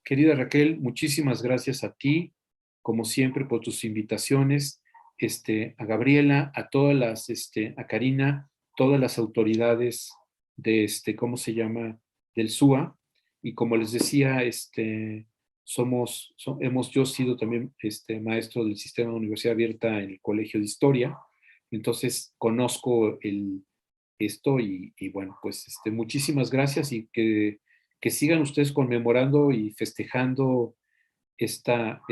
Querida Raquel, muchísimas gracias a ti, como siempre, por tus invitaciones, a Gabriela, a todas las, a Karina, todas las autoridades de ¿cómo se llama? Del SUA, y como les decía, yo he sido también maestro del sistema de universidad abierta en el Colegio de Historia, entonces conozco esto, y bueno, pues muchísimas gracias, y que sigan ustedes conmemorando y festejando esta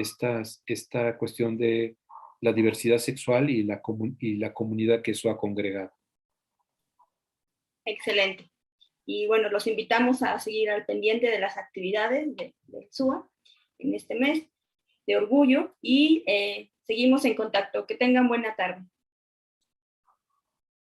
cuestión de la diversidad sexual y la comunidad que eso ha congregado. Excelente. Y bueno, los invitamos a seguir al pendiente de las actividades del SUA en este mes de orgullo, y seguimos en contacto. Que tengan buena tarde.